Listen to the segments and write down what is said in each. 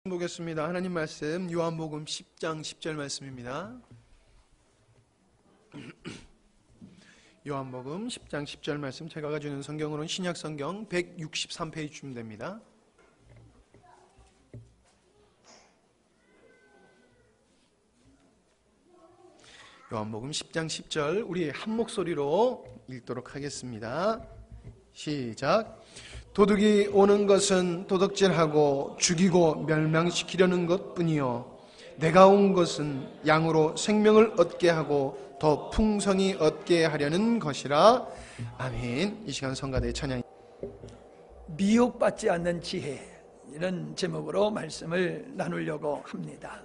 보겠습니다. 하나님 말씀 요한복음 10장 10절 말씀입니다. 요한복음 10장 10절 말씀, 제가 가지고 있는 성경으로는 신약성경 163페이지쯤 됩니다. 요한복음 10장 10절 우리 한 목소리로 읽도록 하겠습니다. 시작. 도둑이 오는 것은 도둑질하고 죽이고 멸망시키려는 것뿐이요 내가 온 것은 양으로 생명을 얻게 하고 더 풍성히 얻게 하려는 것이라. 아멘. 이 시간 성가대의 찬양. 미혹받지 않는 지혜, 이런 제목으로 말씀을 나누려고 합니다.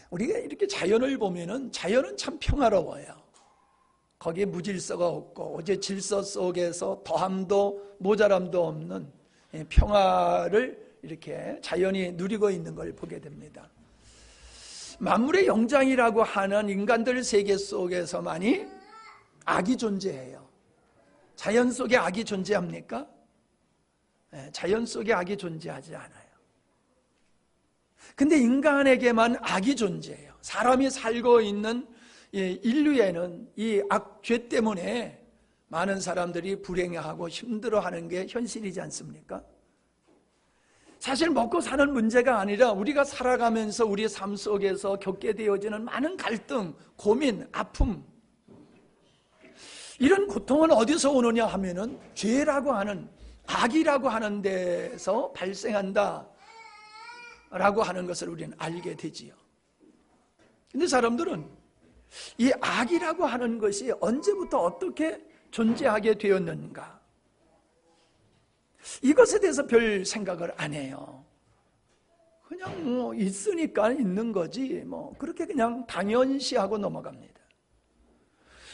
우리가 이렇게 자연을 보면은 자연은 참 평화로워요. 거기에 무질서가 없고 오직 질서 속에서 더함도 모자람도 없는 평화를 이렇게 자연이 누리고 있는 걸 보게 됩니다. 만물의 영장이라고 하는 인간들 세계 속에서만이 악이 존재해요. 자연 속에 악이 존재합니까? 자연 속에 악이 존재하지 않아요. 근데 인간에게만 악이 존재해요. 사람이 살고 있는 인류에는 이 악죄 때문에 많은 사람들이 불행해하고 힘들어하는 게 현실이지 않습니까? 사실 먹고 사는 문제가 아니라 우리가 살아가면서 우리 삶 속에서 겪게 되어지는 많은 갈등, 고민, 아픔, 이런 고통은 어디서 오느냐 하면은 죄라고 하는, 악이라고 하는 데서 발생한다 라고 하는 것을 우리는 알게 되지요. 근데 사람들은 이 악이라고 하는 것이 언제부터 어떻게 존재하게 되었는가, 이것에 대해서 별 생각을 안 해요. 그냥 있으니까 있는 거지 그렇게 그냥 당연시하고 넘어갑니다.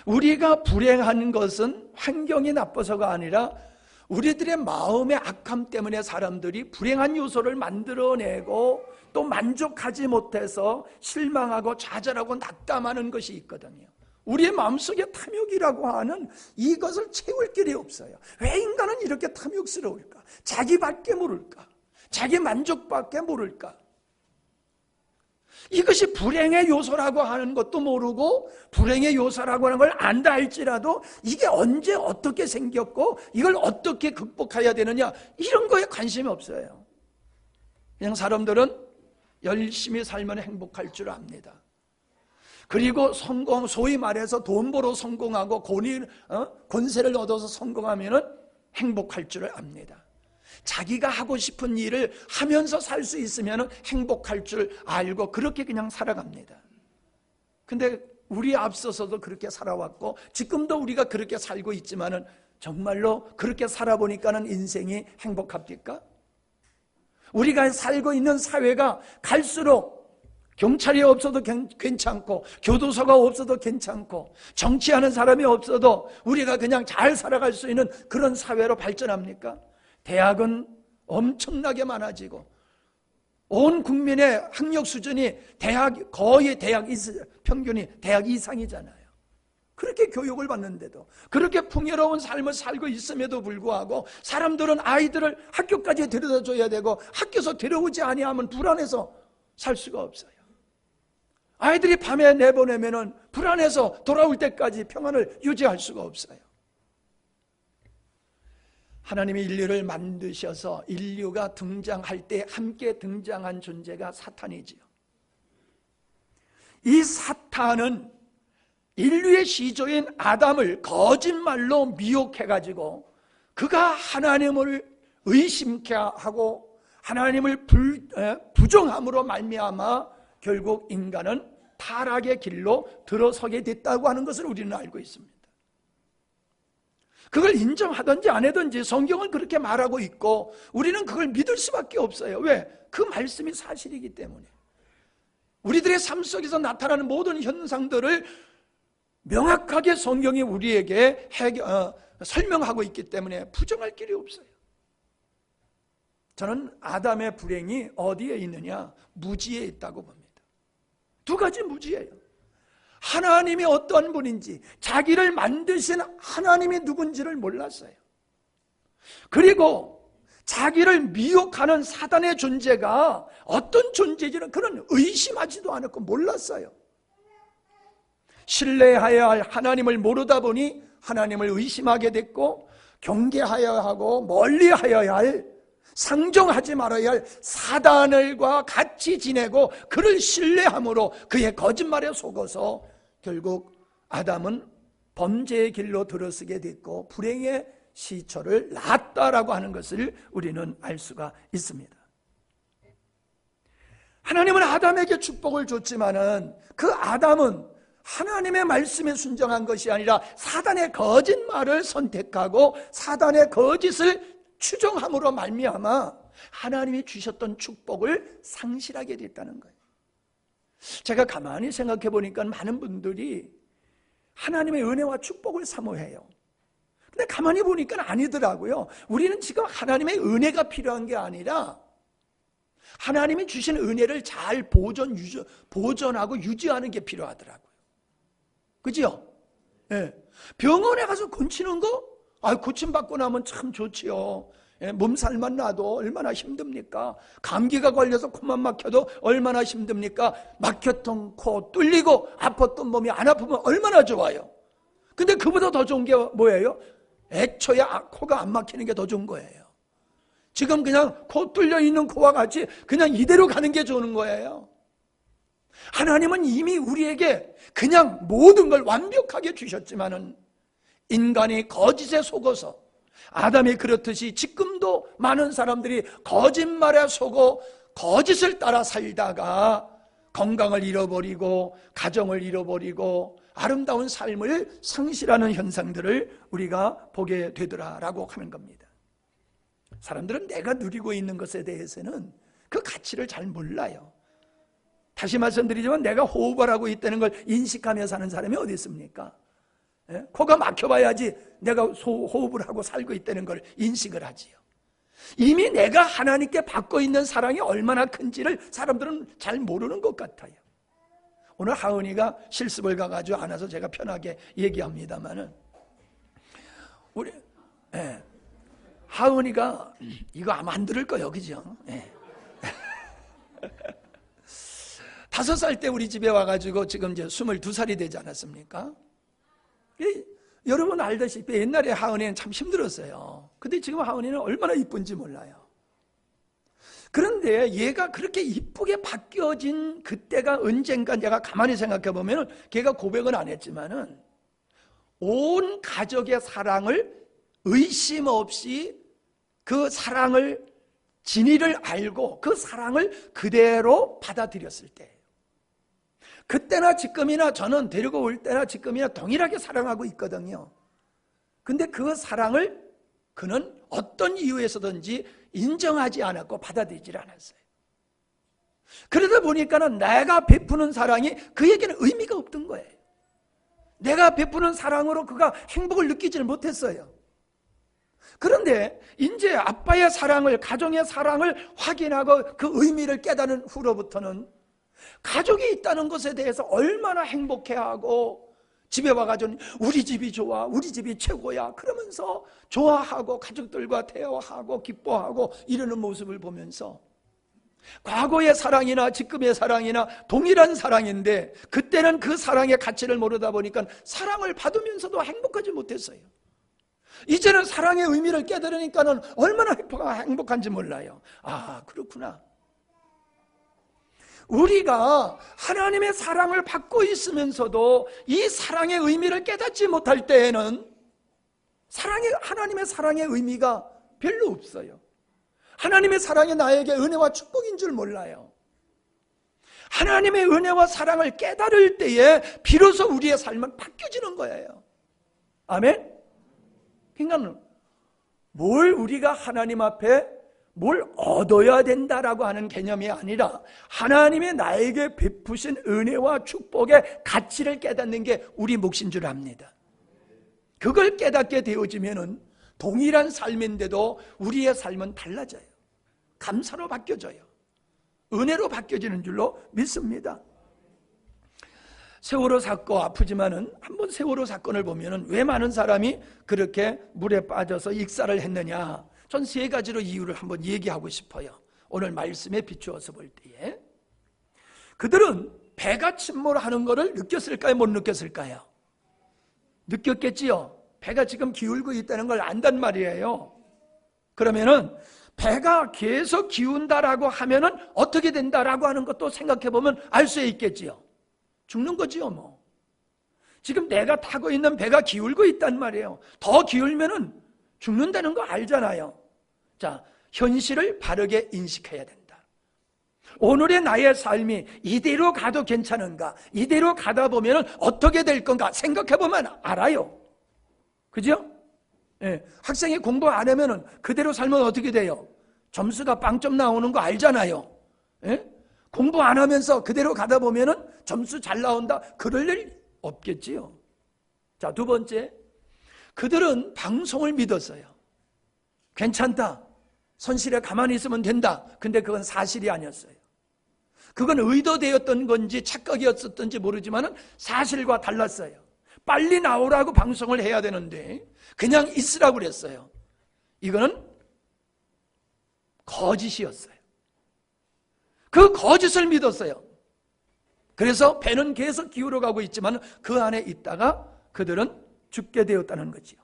우리가 불행한 것은 환경이 나빠서가 아니라 우리들의 마음의 악함 때문에 사람들이 불행한 요소를 만들어내고 또 만족하지 못해서 실망하고 좌절하고 낙담하는 것이 있거든요. 우리의 마음속에 탐욕이라고 하는 이것을 채울 길이 없어요. 왜 인간은 이렇게 탐욕스러울까? 자기밖에 모를까? 자기 만족밖에 모를까? 이것이 불행의 요소라고 하는 것도 모르고 불행의 요소라고 하는 걸 안다 할지라도 이게 언제 어떻게 생겼고 이걸 어떻게 극복해야 되느냐, 이런 거에 관심이 없어요. 그냥 사람들은 열심히 살면 행복할 줄 압니다. 그리고 성공, 소위 말해서 돈 벌어 성공하고 권세를 얻어서 성공하면 행복할 줄 압니다. 자기가 하고 싶은 일을 하면서 살 수 있으면 행복할 줄 알고 그렇게 그냥 살아갑니다. 근데 우리 앞서서도 그렇게 살아왔고 지금도 우리가 그렇게 살고 있지만은 정말로 그렇게 살아보니까는 인생이 행복합니까? 우리가 살고 있는 사회가 갈수록 경찰이 없어도 괜찮고 교도소가 없어도 괜찮고 정치하는 사람이 없어도 우리가 그냥 잘 살아갈 수 있는 그런 사회로 발전합니까? 대학은 엄청나게 많아지고 온 국민의 학력 수준이 거의 평균이 대학 이상이잖아요. 그렇게 교육을 받는데도, 그렇게 풍요로운 삶을 살고 있음에도 불구하고 사람들은 아이들을 학교까지 데려다 줘야 되고 학교에서 데려오지 아니하면 불안해서 살 수가 없어요. 아이들이 밤에 내보내면 불안해서 돌아올 때까지 평안을 유지할 수가 없어요. 하나님이 인류를 만드셔서 인류가 등장할 때 함께 등장한 존재가 사탄이지요. 이 사탄은 인류의 시조인 아담을 거짓말로 미혹해가지고 그가 하나님을 의심케 하고 하나님을 부정함으로 말미암아 결국 인간은 타락의 길로 들어서게 됐다고 하는 것을 우리는 알고 있습니다. 그걸 인정하든지 안 하든지 성경은 그렇게 말하고 있고 우리는 그걸 믿을 수밖에 없어요. 왜? 그 말씀이 사실이기 때문에. 우리들의 삶 속에서 나타나는 모든 현상들을 명확하게 성경이 우리에게 설명하고 있기 때문에 부정할 길이 없어요. 저는 아담의 불행이 어디에 있느냐? 무지에 있다고 봅니다. 두 가지 무지예요. 하나님이 어떤 분인지, 자기를 만드신 하나님이 누군지를 몰랐어요. 그리고 자기를 미혹하는 사단의 존재가 어떤 존재인지는 그는 의심하지도 않았고 몰랐어요. 신뢰해야 할 하나님을 모르다 보니 하나님을 의심하게 됐고, 경계하여야 하고 멀리하여야 할, 상종하지 말아야 할 사단을과 같이 지내고 그를 신뢰함으로 그의 거짓말에 속아서 결국 아담은 범죄의 길로 들어서게 됐고 불행의 시초를 낳았다라고 하는 것을 우리는 알 수가 있습니다. 하나님은 아담에게 축복을 줬지만은 그 아담은 하나님의 말씀에 순종한 것이 아니라 사단의 거짓말을 선택하고 사단의 거짓을 추종함으로 말미암아 하나님이 주셨던 축복을 상실하게 됐다는 거예요. 제가 가만히 생각해 보니까 많은 분들이 하나님의 은혜와 축복을 사모해요. 근데 가만히 보니까 아니더라고요. 우리는 지금 하나님의 은혜가 필요한 게 아니라 하나님이 주신 은혜를 잘 보존하고 유지하는 게 필요하더라고요. 그죠? 예. 병원에 가서 고치는 거? 고침받고 나면 참 좋지요. 예, 몸살만 나도 얼마나 힘듭니까? 감기가 걸려서 코만 막혀도 얼마나 힘듭니까? 막혔던 코 뚫리고 아팠던 몸이 안 아프면 얼마나 좋아요. 근데 그보다 더 좋은 게 뭐예요? 애초에 코가 안 막히는 게 더 좋은 거예요. 지금 그냥 코 뚫려 있는 코와 같이 그냥 이대로 가는 게 좋은 거예요. 하나님은 이미 우리에게 그냥 모든 걸 완벽하게 주셨지만은 인간이 거짓에 속어서 아담이 그렇듯이 지금도 많은 사람들이 거짓말에 속어 거짓을 따라 살다가 건강을 잃어버리고 가정을 잃어버리고 아름다운 삶을 상실하는 현상들을 우리가 보게 되더라라고 하는 겁니다. 사람들은 내가 누리고 있는 것에 대해서는 그 가치를 잘 몰라요. 다시 말씀드리지만 내가 호흡을 하고 있다는 걸 인식하며 사는 사람이 어디 있습니까? 예? 코가 막혀봐야지 내가 호흡을 하고 살고 있다는 걸 인식을 하지요. 이미 내가 하나님께 받고 있는 사랑이 얼마나 큰지를 사람들은 잘 모르는 것 같아요. 오늘 하은이가 실습을 가가지고 안 와서 제가 편하게 얘기합니다만은 우리 하은이가 이거 아마 안 들을 거예요, 그죠? 5살 때 우리 집에 와가지고 지금 이제 22살이 되지 않았습니까? 여러분 알다시피 옛날에 하은이는 참 힘들었어요. 근데 지금 하은이는 얼마나 이쁜지 몰라요. 그런데 얘가 그렇게 이쁘게 바뀌어진 그때가 언젠가 내가 가만히 생각해 보면 걔가 고백은 안 했지만은 온 가족의 사랑을 의심 없이 그 사랑을 진리를 알고 그 사랑을 그대로 받아들였을 때, 그때나 지금이나 저는 데리고 올 때나 지금이나 동일하게 사랑하고 있거든요. 근데 그 사랑을 그는 어떤 이유에서든지 인정하지 않았고 받아들이질 않았어요. 그러다 보니까는 내가 베푸는 사랑이 그에게는 의미가 없던 거예요. 내가 베푸는 사랑으로 그가 행복을 느끼지를 못했어요. 그런데 이제 아빠의 사랑을, 가정의 사랑을 확인하고 그 의미를 깨달은 후로부터는 가족이 있다는 것에 대해서 얼마나 행복해하고 집에 와가지고 우리 집이 좋아, 우리 집이 최고야 그러면서 좋아하고 가족들과 대화하고 기뻐하고 이러는 모습을 보면서 과거의 사랑이나 지금의 사랑이나 동일한 사랑인데 그때는 그 사랑의 가치를 모르다 보니까 사랑을 받으면서도 행복하지 못했어요. 이제는 사랑의 의미를 깨달으니까는 얼마나 행복한지 몰라요. 그렇구나. 우리가 하나님의 사랑을 받고 있으면서도 이 사랑의 의미를 깨닫지 못할 때에는 하나님의 사랑의 의미가 별로 없어요. 하나님의 사랑이 나에게 은혜와 축복인 줄 몰라요. 하나님의 은혜와 사랑을 깨달을 때에 비로소 우리의 삶은 바뀌어지는 거예요. 아멘? 그러니까 뭘 우리가 하나님 앞에 뭘 얻어야 된다라고 하는 개념이 아니라 하나님의 나에게 베푸신 은혜와 축복의 가치를 깨닫는 게 우리 몫인 줄 압니다. 그걸 깨닫게 되어지면은 동일한 삶인데도 우리의 삶은 달라져요. 감사로 바뀌어져요. 은혜로 바뀌어지는 줄로 믿습니다. 세월호 사건 아프지만은 한번 세월호 사건을 보면은 왜 많은 사람이 그렇게 물에 빠져서 익사를 했느냐? 전 세 가지로 이유를 한번 얘기하고 싶어요. 오늘 말씀에 비추어서 볼 때에. 그들은 배가 침몰하는 것을 느꼈을까요? 못 느꼈을까요? 느꼈겠지요. 배가 지금 기울고 있다는 걸 안단 말이에요. 그러면은 배가 계속 기운다라고 하면은 어떻게 된다라고 하는 것도 생각해 보면 알 수 있겠지요. 죽는 거지요, 뭐. 지금 내가 타고 있는 배가 기울고 있단 말이에요. 더 기울면은 죽는다는 거 알잖아요. 자, 현실을 바르게 인식해야 된다. 오늘의 나의 삶이 이대로 가도 괜찮은가? 이대로 가다 보면 어떻게 될 건가? 생각해 보면 알아요. 그죠? 예, 학생이 공부 안 하면 그대로 살면 어떻게 돼요? 점수가 빵점 나오는 거 알잖아요. 예? 공부 안 하면서 그대로 가다 보면 점수 잘 나온다. 그럴 일 없겠지요. 자, 두 번째, 그들은 방송을 믿었어요. 괜찮다. 선실에 가만히 있으면 된다. 근데 그건 사실이 아니었어요. 그건 의도되었던 건지 착각이었었던지 모르지만 사실과 달랐어요. 빨리 나오라고 방송을 해야 되는데 그냥 있으라고 그랬어요. 이거는 거짓이었어요. 그 거짓을 믿었어요. 그래서 배는 계속 기울어가고 있지만 그 안에 있다가 그들은 죽게 되었다는 거지요.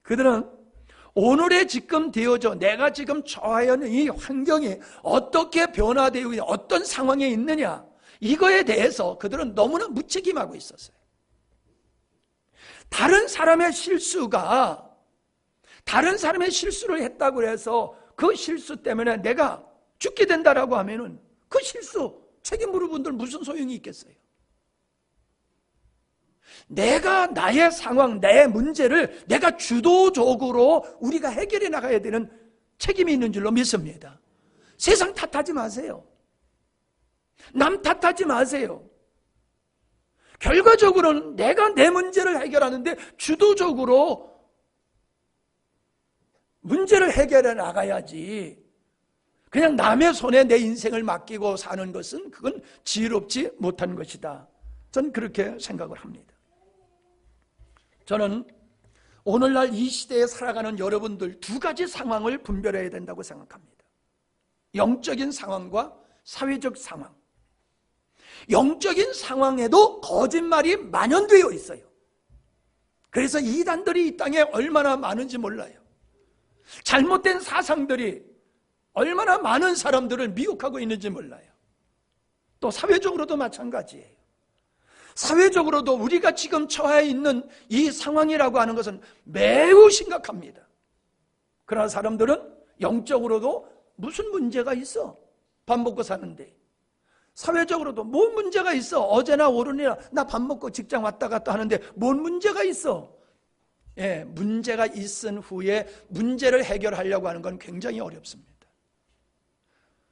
그들은 오늘에 지금 되어져 내가 지금 처해 있는 이 환경이 어떻게 변화되고 있냐, 어떤 상황에 있느냐, 이거에 대해서 그들은 너무나 무책임하고 있었어요. 다른 사람의 실수를 했다고 해서 그 실수 때문에 내가 죽게 된다라고 하면은 그 실수 책임 물을 분들 무슨 소용이 있겠어요? 내가 나의 상황, 내 문제를 내가 주도적으로 우리가 해결해 나가야 되는 책임이 있는 줄로 믿습니다. 세상 탓하지 마세요. 남 탓하지 마세요. 결과적으로는 내가 내 문제를 해결하는데 주도적으로 문제를 해결해 나가야지, 그냥 남의 손에 내 인생을 맡기고 사는 것은 그건 지혜롭지 못한 것이다. 저는 그렇게 생각을 합니다. 저는 오늘날 이 시대에 살아가는 여러분들 두 가지 상황을 분별해야 된다고 생각합니다. 영적인 상황과 사회적 상황. 영적인 상황에도 거짓말이 만연되어 있어요. 그래서 이단들이 이 땅에 얼마나 많은지 몰라요. 잘못된 사상들이 얼마나 많은 사람들을 미혹하고 있는지 몰라요. 또 사회적으로도 마찬가지예요. 사회적으로도 우리가 지금 처해 있는 이 상황이라고 하는 것은 매우 심각합니다. 그러나 사람들은 영적으로도 무슨 문제가 있어? 밥 먹고 사는데. 사회적으로도 뭔 문제가 있어? 어제나 오늘이나 나 밥 먹고 직장 왔다 갔다 하는데 뭔 문제가 있어? 예, 문제가 있은 후에 문제를 해결하려고 하는 건 굉장히 어렵습니다.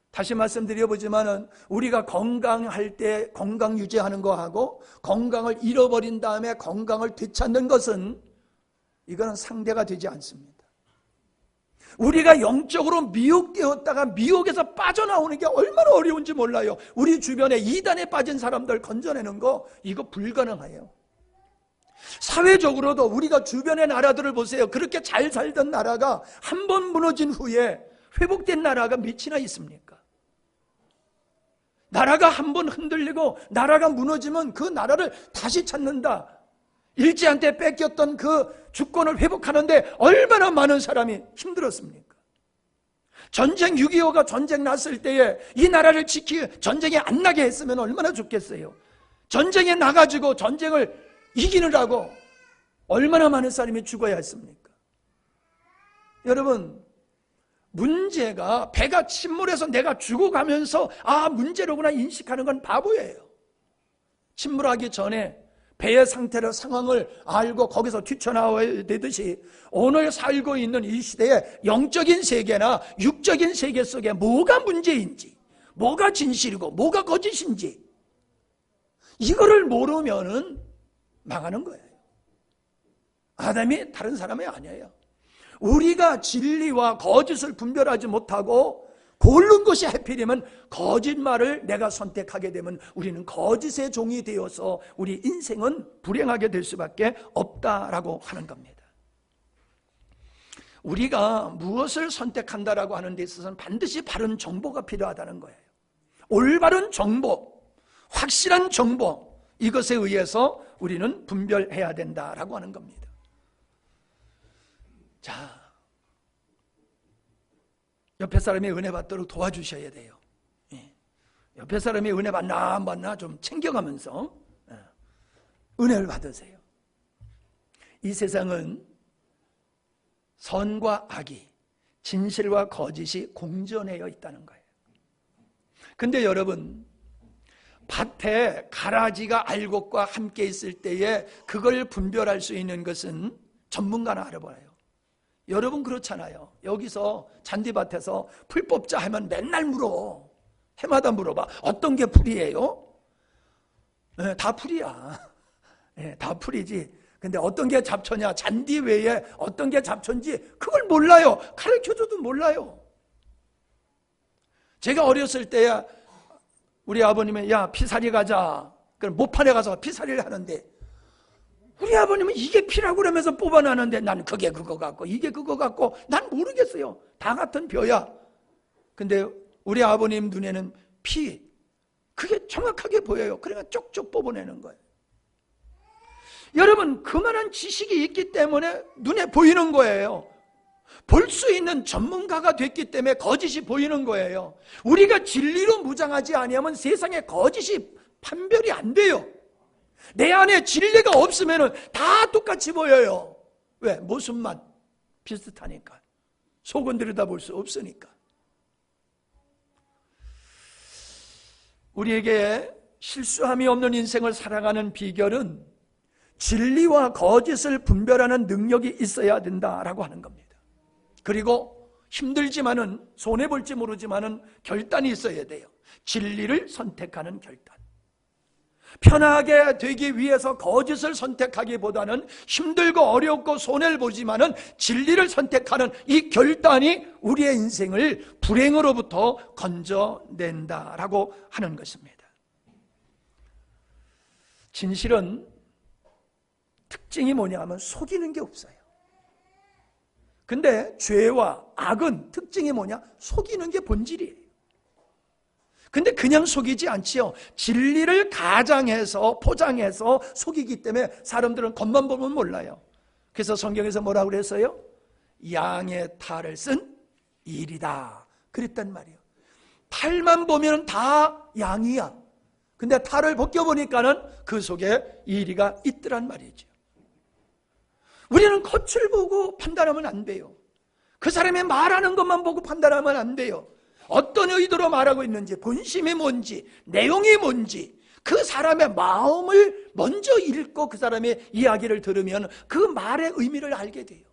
다시 말씀드려보지만은 우리가 건강할 때 건강 유지하는 거하고 건강을 잃어버린 다음에 건강을 되찾는 것은 이거는 상대가 되지 않습니다. 우리가 영적으로 미혹되었다가 미혹에서 빠져나오는 게 얼마나 어려운지 몰라요. 우리 주변에 이단에 빠진 사람들 건져내는 거 이거 불가능해요. 사회적으로도 우리가 주변의 나라들을 보세요. 그렇게 잘 살던 나라가 한 번 무너진 후에 회복된 나라가 몇이나 있습니까? 나라가 한 번 흔들리고 나라가 무너지면 그 나라를 다시 찾는다. 일제한테 뺏겼던 그 주권을 회복하는데 얼마나 많은 사람이 힘들었습니까? 전쟁 6.25가 전쟁 났을 때에 이 나라를 전쟁이 안 나게 했으면 얼마나 좋겠어요. 전쟁에 나가지고 전쟁을 이기느라고 얼마나 많은 사람이 죽어야 했습니까? 여러분, 문제가 배가 침몰해서 내가 죽어가면서 문제로구나 인식하는 건 바보예요. 침몰하기 전에 배의 상태를 상황을 알고 거기서 뛰쳐나와야 되듯이 오늘 살고 있는 이 시대의 영적인 세계나 육적인 세계 속에 뭐가 문제인지, 뭐가 진실이고 뭐가 거짓인지 이거를 모르면은 망하는 거예요. 아담이 다른 사람이 아니에요. 우리가 진리와 거짓을 분별하지 못하고 고른 것이 하필이면 거짓말을 내가 선택하게 되면 우리는 거짓의 종이 되어서 우리 인생은 불행하게 될 수밖에 없다라고 하는 겁니다. 우리가 무엇을 선택한다라고 하는 데 있어서는 반드시 바른 정보가 필요하다는 거예요. 올바른 정보, 확실한 정보, 이것에 의해서 우리는 분별해야 된다라고 하는 겁니다. 자, 옆에 사람이 은혜 받도록 도와주셔야 돼요. 옆에 사람이 은혜 받나 안 받나 좀 챙겨가면서 은혜를 받으세요. 이 세상은 선과 악이, 진실과 거짓이 공존하여 있다는 거예요. 근데 여러분, 밭에 가라지가 알곡과 함께 있을 때에 그걸 분별할 수 있는 것은 전문가나 알아봐요. 여러분 그렇잖아요. 여기서 잔디밭에서 풀 뽑자 하면 맨날 물어. 해마다 물어봐. 어떤 게 풀이에요? 네, 다 풀이야. 네, 다 풀이지. 근데 어떤 게 잡초냐, 잔디 외에 어떤 게 잡초인지 그걸 몰라요. 가르쳐줘도 몰라요. 제가 어렸을 때야 우리 아버님이 야 피살이 가자. 그럼 모판에 가서 피살이를 하는데 우리 아버님은 이게 피라고 그러면서 뽑아내는데 난 그게 그거 같고 이게 그거 같고 난 모르겠어요. 다 같은 벼야. 근데 우리 아버님 눈에는 피, 그게 정확하게 보여요. 그러니까 쪽쪽 뽑아내는 거예요. 여러분, 그만한 지식이 있기 때문에 눈에 보이는 거예요. 볼 수 있는 전문가가 됐기 때문에 거짓이 보이는 거예요. 우리가 진리로 무장하지 아니하면 세상에 거짓이 판별이 안 돼요. 내 안에 진리가 없으면 다 똑같이 보여요. 왜? 모습만 비슷하니까. 속은 들여다볼 수 없으니까. 우리에게 실수함이 없는 인생을 살아가는 비결은 진리와 거짓을 분별하는 능력이 있어야 된다라고 하는 겁니다. 그리고 힘들지만은 손해볼지 모르지만은 결단이 있어야 돼요. 진리를 선택하는 결단. 편하게 되기 위해서 거짓을 선택하기보다는 힘들고 어렵고 손해를 보지만은 진리를 선택하는 이 결단이 우리의 인생을 불행으로부터 건져낸다라고 하는 것입니다. 진실은 특징이 뭐냐 하면 속이는 게 없어요. 근데 죄와 악은 특징이 뭐냐? 속이는 게 본질이에요. 근데 그냥 속이지 않지요. 진리를 가장해서 포장해서 속이기 때문에 사람들은 겉만 보면 몰라요. 그래서 성경에서 뭐라고 그랬어요? 양의 탈을 쓴 일이다 그랬단 말이에요. 탈만 보면 다 양이야. 근데 탈을 벗겨보니까는 그 속에 일이가 있더란 말이죠. 우리는 겉을 보고 판단하면 안 돼요. 그 사람이 말하는 것만 보고 판단하면 안 돼요. 어떤 의도로 말하고 있는지, 본심이 뭔지, 내용이 뭔지, 그 사람의 마음을 먼저 읽고 그 사람의 이야기를 들으면 그 말의 의미를 알게 돼요.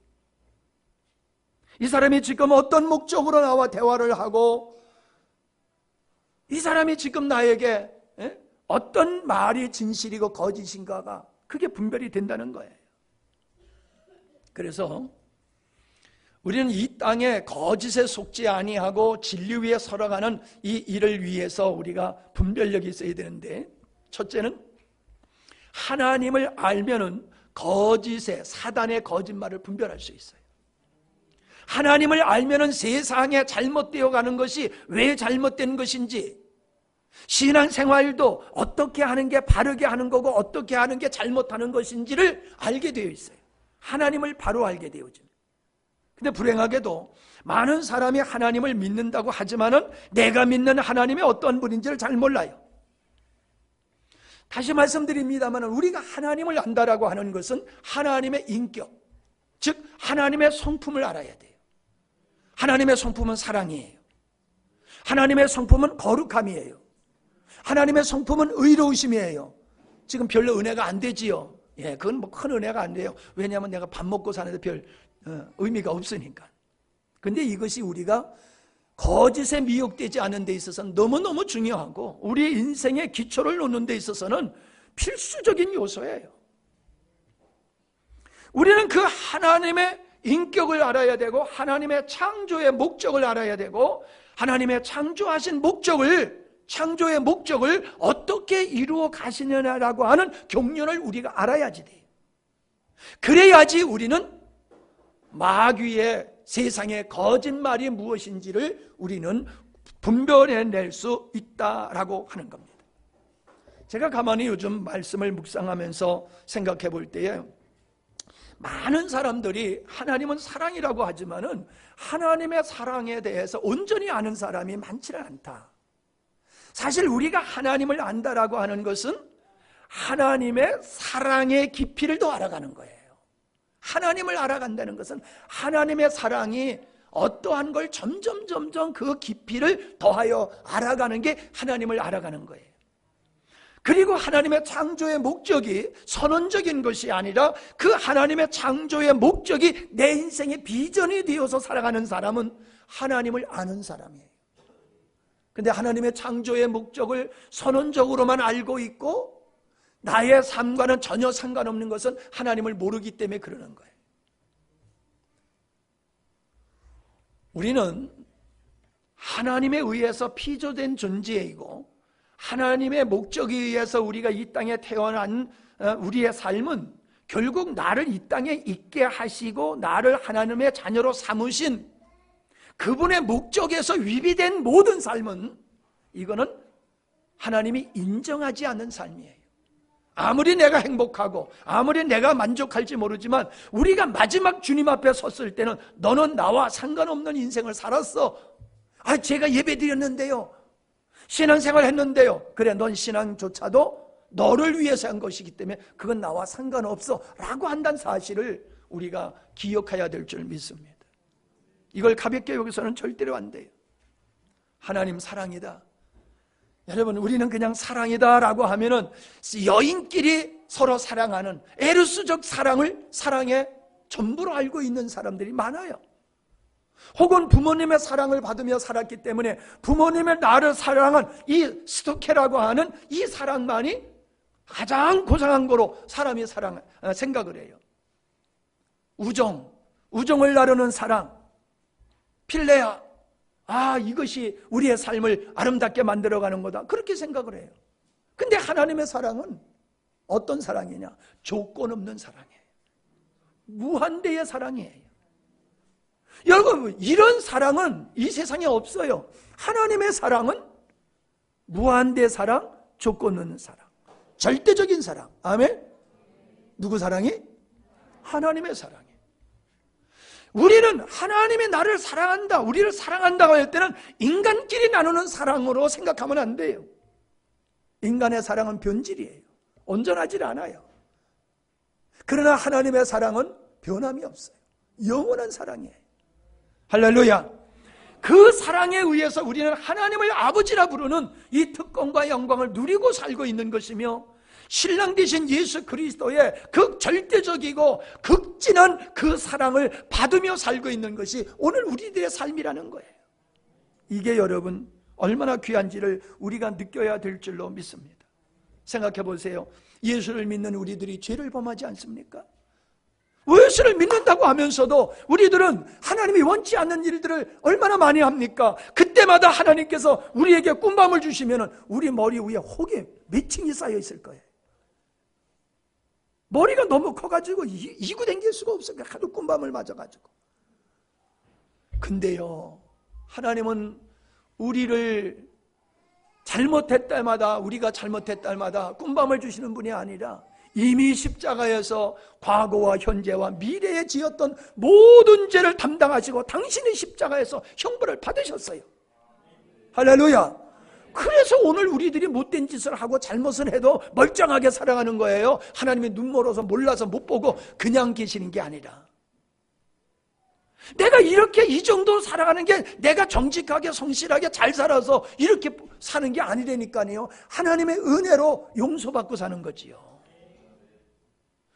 이 사람이 지금 어떤 목적으로 나와 대화를 하고, 이 사람이 지금 나에게 어떤 말이 진실이고 거짓인가가 그게 분별이 된다는 거예요. 그래서 우리는 이 땅에 거짓에 속지 아니하고 진리 위에 살아가는 이 일을 위해서 우리가 분별력이 있어야 되는데, 첫째는 하나님을 알면은 거짓의 사단의 거짓말을 분별할 수 있어요. 하나님을 알면은 세상에 잘못되어 가는 것이 왜 잘못된 것인지, 신앙생활도 어떻게 하는 게 바르게 하는 거고 어떻게 하는 게 잘못하는 것인지를 알게 되어 있어요. 하나님을 바로 알게 되어집니다. 근데 불행하게도 많은 사람이 하나님을 믿는다고 하지만은 내가 믿는 하나님이 어떤 분인지를 잘 몰라요. 다시 말씀드립니다만 우리가 하나님을 안다라고 하는 것은 하나님의 인격, 즉 하나님의 성품을 알아야 돼요. 하나님의 성품은 사랑이에요. 하나님의 성품은 거룩함이에요. 하나님의 성품은 의로우심이에요. 지금 별로 은혜가 안 되지요. 예, 그건 뭐 큰 은혜가 안 돼요. 왜냐하면 내가 밥 먹고 사는데 별 의미가 없으니까. 근데 이것이 우리가 거짓에 미혹되지 않은 데 있어서는 너무너무 중요하고 우리 인생의 기초를 놓는 데 있어서는 필수적인 요소예요. 우리는 그 하나님의 인격을 알아야 되고 하나님의 창조의 목적을 알아야 되고 하나님의 창조하신 창조의 목적을 어떻게 이루어 가시느냐라고 하는 경륜을 우리가 알아야지 돼요. 그래야지 우리는 마귀의 세상의 거짓말이 무엇인지를 우리는 분별해낼 수 있다라고 하는 겁니다. 제가 가만히 요즘 말씀을 묵상하면서 생각해 볼 때에 많은 사람들이 하나님은 사랑이라고 하지만은 하나님의 사랑에 대해서 온전히 아는 사람이 많지는 않다. 사실 우리가 하나님을 안다라고 하는 것은 하나님의 사랑의 깊이를 더 알아가는 거예요. 하나님을 알아간다는 것은 하나님의 사랑이 어떠한 걸 점점 그 깊이를 더하여 알아가는 게 하나님을 알아가는 거예요. 그리고 하나님의 창조의 목적이 선언적인 것이 아니라 그 하나님의 창조의 목적이 내 인생의 비전이 되어서 살아가는 사람은 하나님을 아는 사람이에요. 근데 하나님의 창조의 목적을 선언적으로만 알고 있고 나의 삶과는 전혀 상관없는 것은 하나님을 모르기 때문에 그러는 거예요. 우리는 하나님에 의해서 피조된 존재이고 하나님의 목적에 의해서 우리가 이 땅에 태어난 우리의 삶은 결국 나를 이 땅에 있게 하시고 나를 하나님의 자녀로 삼으신 그분의 목적에서 위배된 모든 삶은 이거는 하나님이 인정하지 않는 삶이에요. 아무리 내가 행복하고 아무리 내가 만족할지 모르지만 우리가 마지막 주님 앞에 섰을 때는 너는 나와 상관없는 인생을 살았어. 제가 예배드렸는데요, 신앙생활 했는데요, 그래 넌 신앙조차도 너를 위해서 한 것이기 때문에 그건 나와 상관없어 라고 한다는 사실을 우리가 기억해야 될 줄 믿습니다. 이걸 가볍게 여기서는 절대로 안 돼요. 하나님 사랑이다. 여러분, 우리는 그냥 사랑이다 라고 하면은 여인끼리 서로 사랑하는 에르스적 사랑을 사랑의 전부로 알고 있는 사람들이 많아요. 혹은 부모님의 사랑을 받으며 살았기 때문에 부모님의 나를 사랑한 이 스토케라고 하는 이 사랑만이 가장 고상한 거로 사람이 생각을 해요. 우정을 나누는 사랑, 필레아, 이것이 우리의 삶을 아름답게 만들어가는 거다, 그렇게 생각을 해요. 근데 하나님의 사랑은 어떤 사랑이냐? 조건 없는 사랑이에요. 무한대의 사랑이에요. 여러분, 이런 사랑은 이 세상에 없어요. 하나님의 사랑은 무한대 사랑, 조건 없는 사랑, 절대적인 사랑. 아멘? 누구 사랑이? 하나님의 사랑이. 우리는 하나님이 나를 사랑한다, 우리를 사랑한다고 할 때는 인간끼리 나누는 사랑으로 생각하면 안 돼요. 인간의 사랑은 변질이에요. 온전하지 않아요. 그러나 하나님의 사랑은 변함이 없어요. 영원한 사랑이에요. 할렐루야. 그 사랑에 의해서 우리는 하나님을 아버지라 부르는 이 특권과 영광을 누리고 살고 있는 것이며, 신랑 되신 예수 그리스도의 극절대적이고 극진한 그 사랑을 받으며 살고 있는 것이 오늘 우리들의 삶이라는 거예요. 이게 여러분 얼마나 귀한지를 우리가 느껴야 될 줄로 믿습니다. 생각해 보세요. 예수를 믿는 우리들이 죄를 범하지 않습니까? 예수를 믿는다고 하면서도 우리들은 하나님이 원치 않는 일들을 얼마나 많이 합니까? 그때마다 하나님께서 우리에게 꿈밤을 주시면 우리 머리 위에 혹이 몇 층이 쌓여 있을 거예요. 머리가 너무 커가지고 이고 댕길 수가 없어요. 하도 꿈밤을 맞아가지고. 근데요, 하나님은 우리를 잘못했을 때마다, 우리가 잘못했을 때마다 꿈밤을 주시는 분이 아니라 이미 십자가에서 과거와 현재와 미래에 지었던 모든 죄를 담당하시고 당신이 십자가에서 형벌을 받으셨어요. 할렐루야. 그래서 오늘 우리들이 못된 짓을 하고 잘못을 해도 멀쩡하게 살아가는 거예요. 하나님이 눈 멀어서 몰라서 못 보고 그냥 계시는 게 아니라, 내가 이렇게 이 정도로 살아가는 게 내가 정직하게 성실하게 잘 살아서 이렇게 사는 게 아니라니까요. 하나님의 은혜로 용서받고 사는 거지요.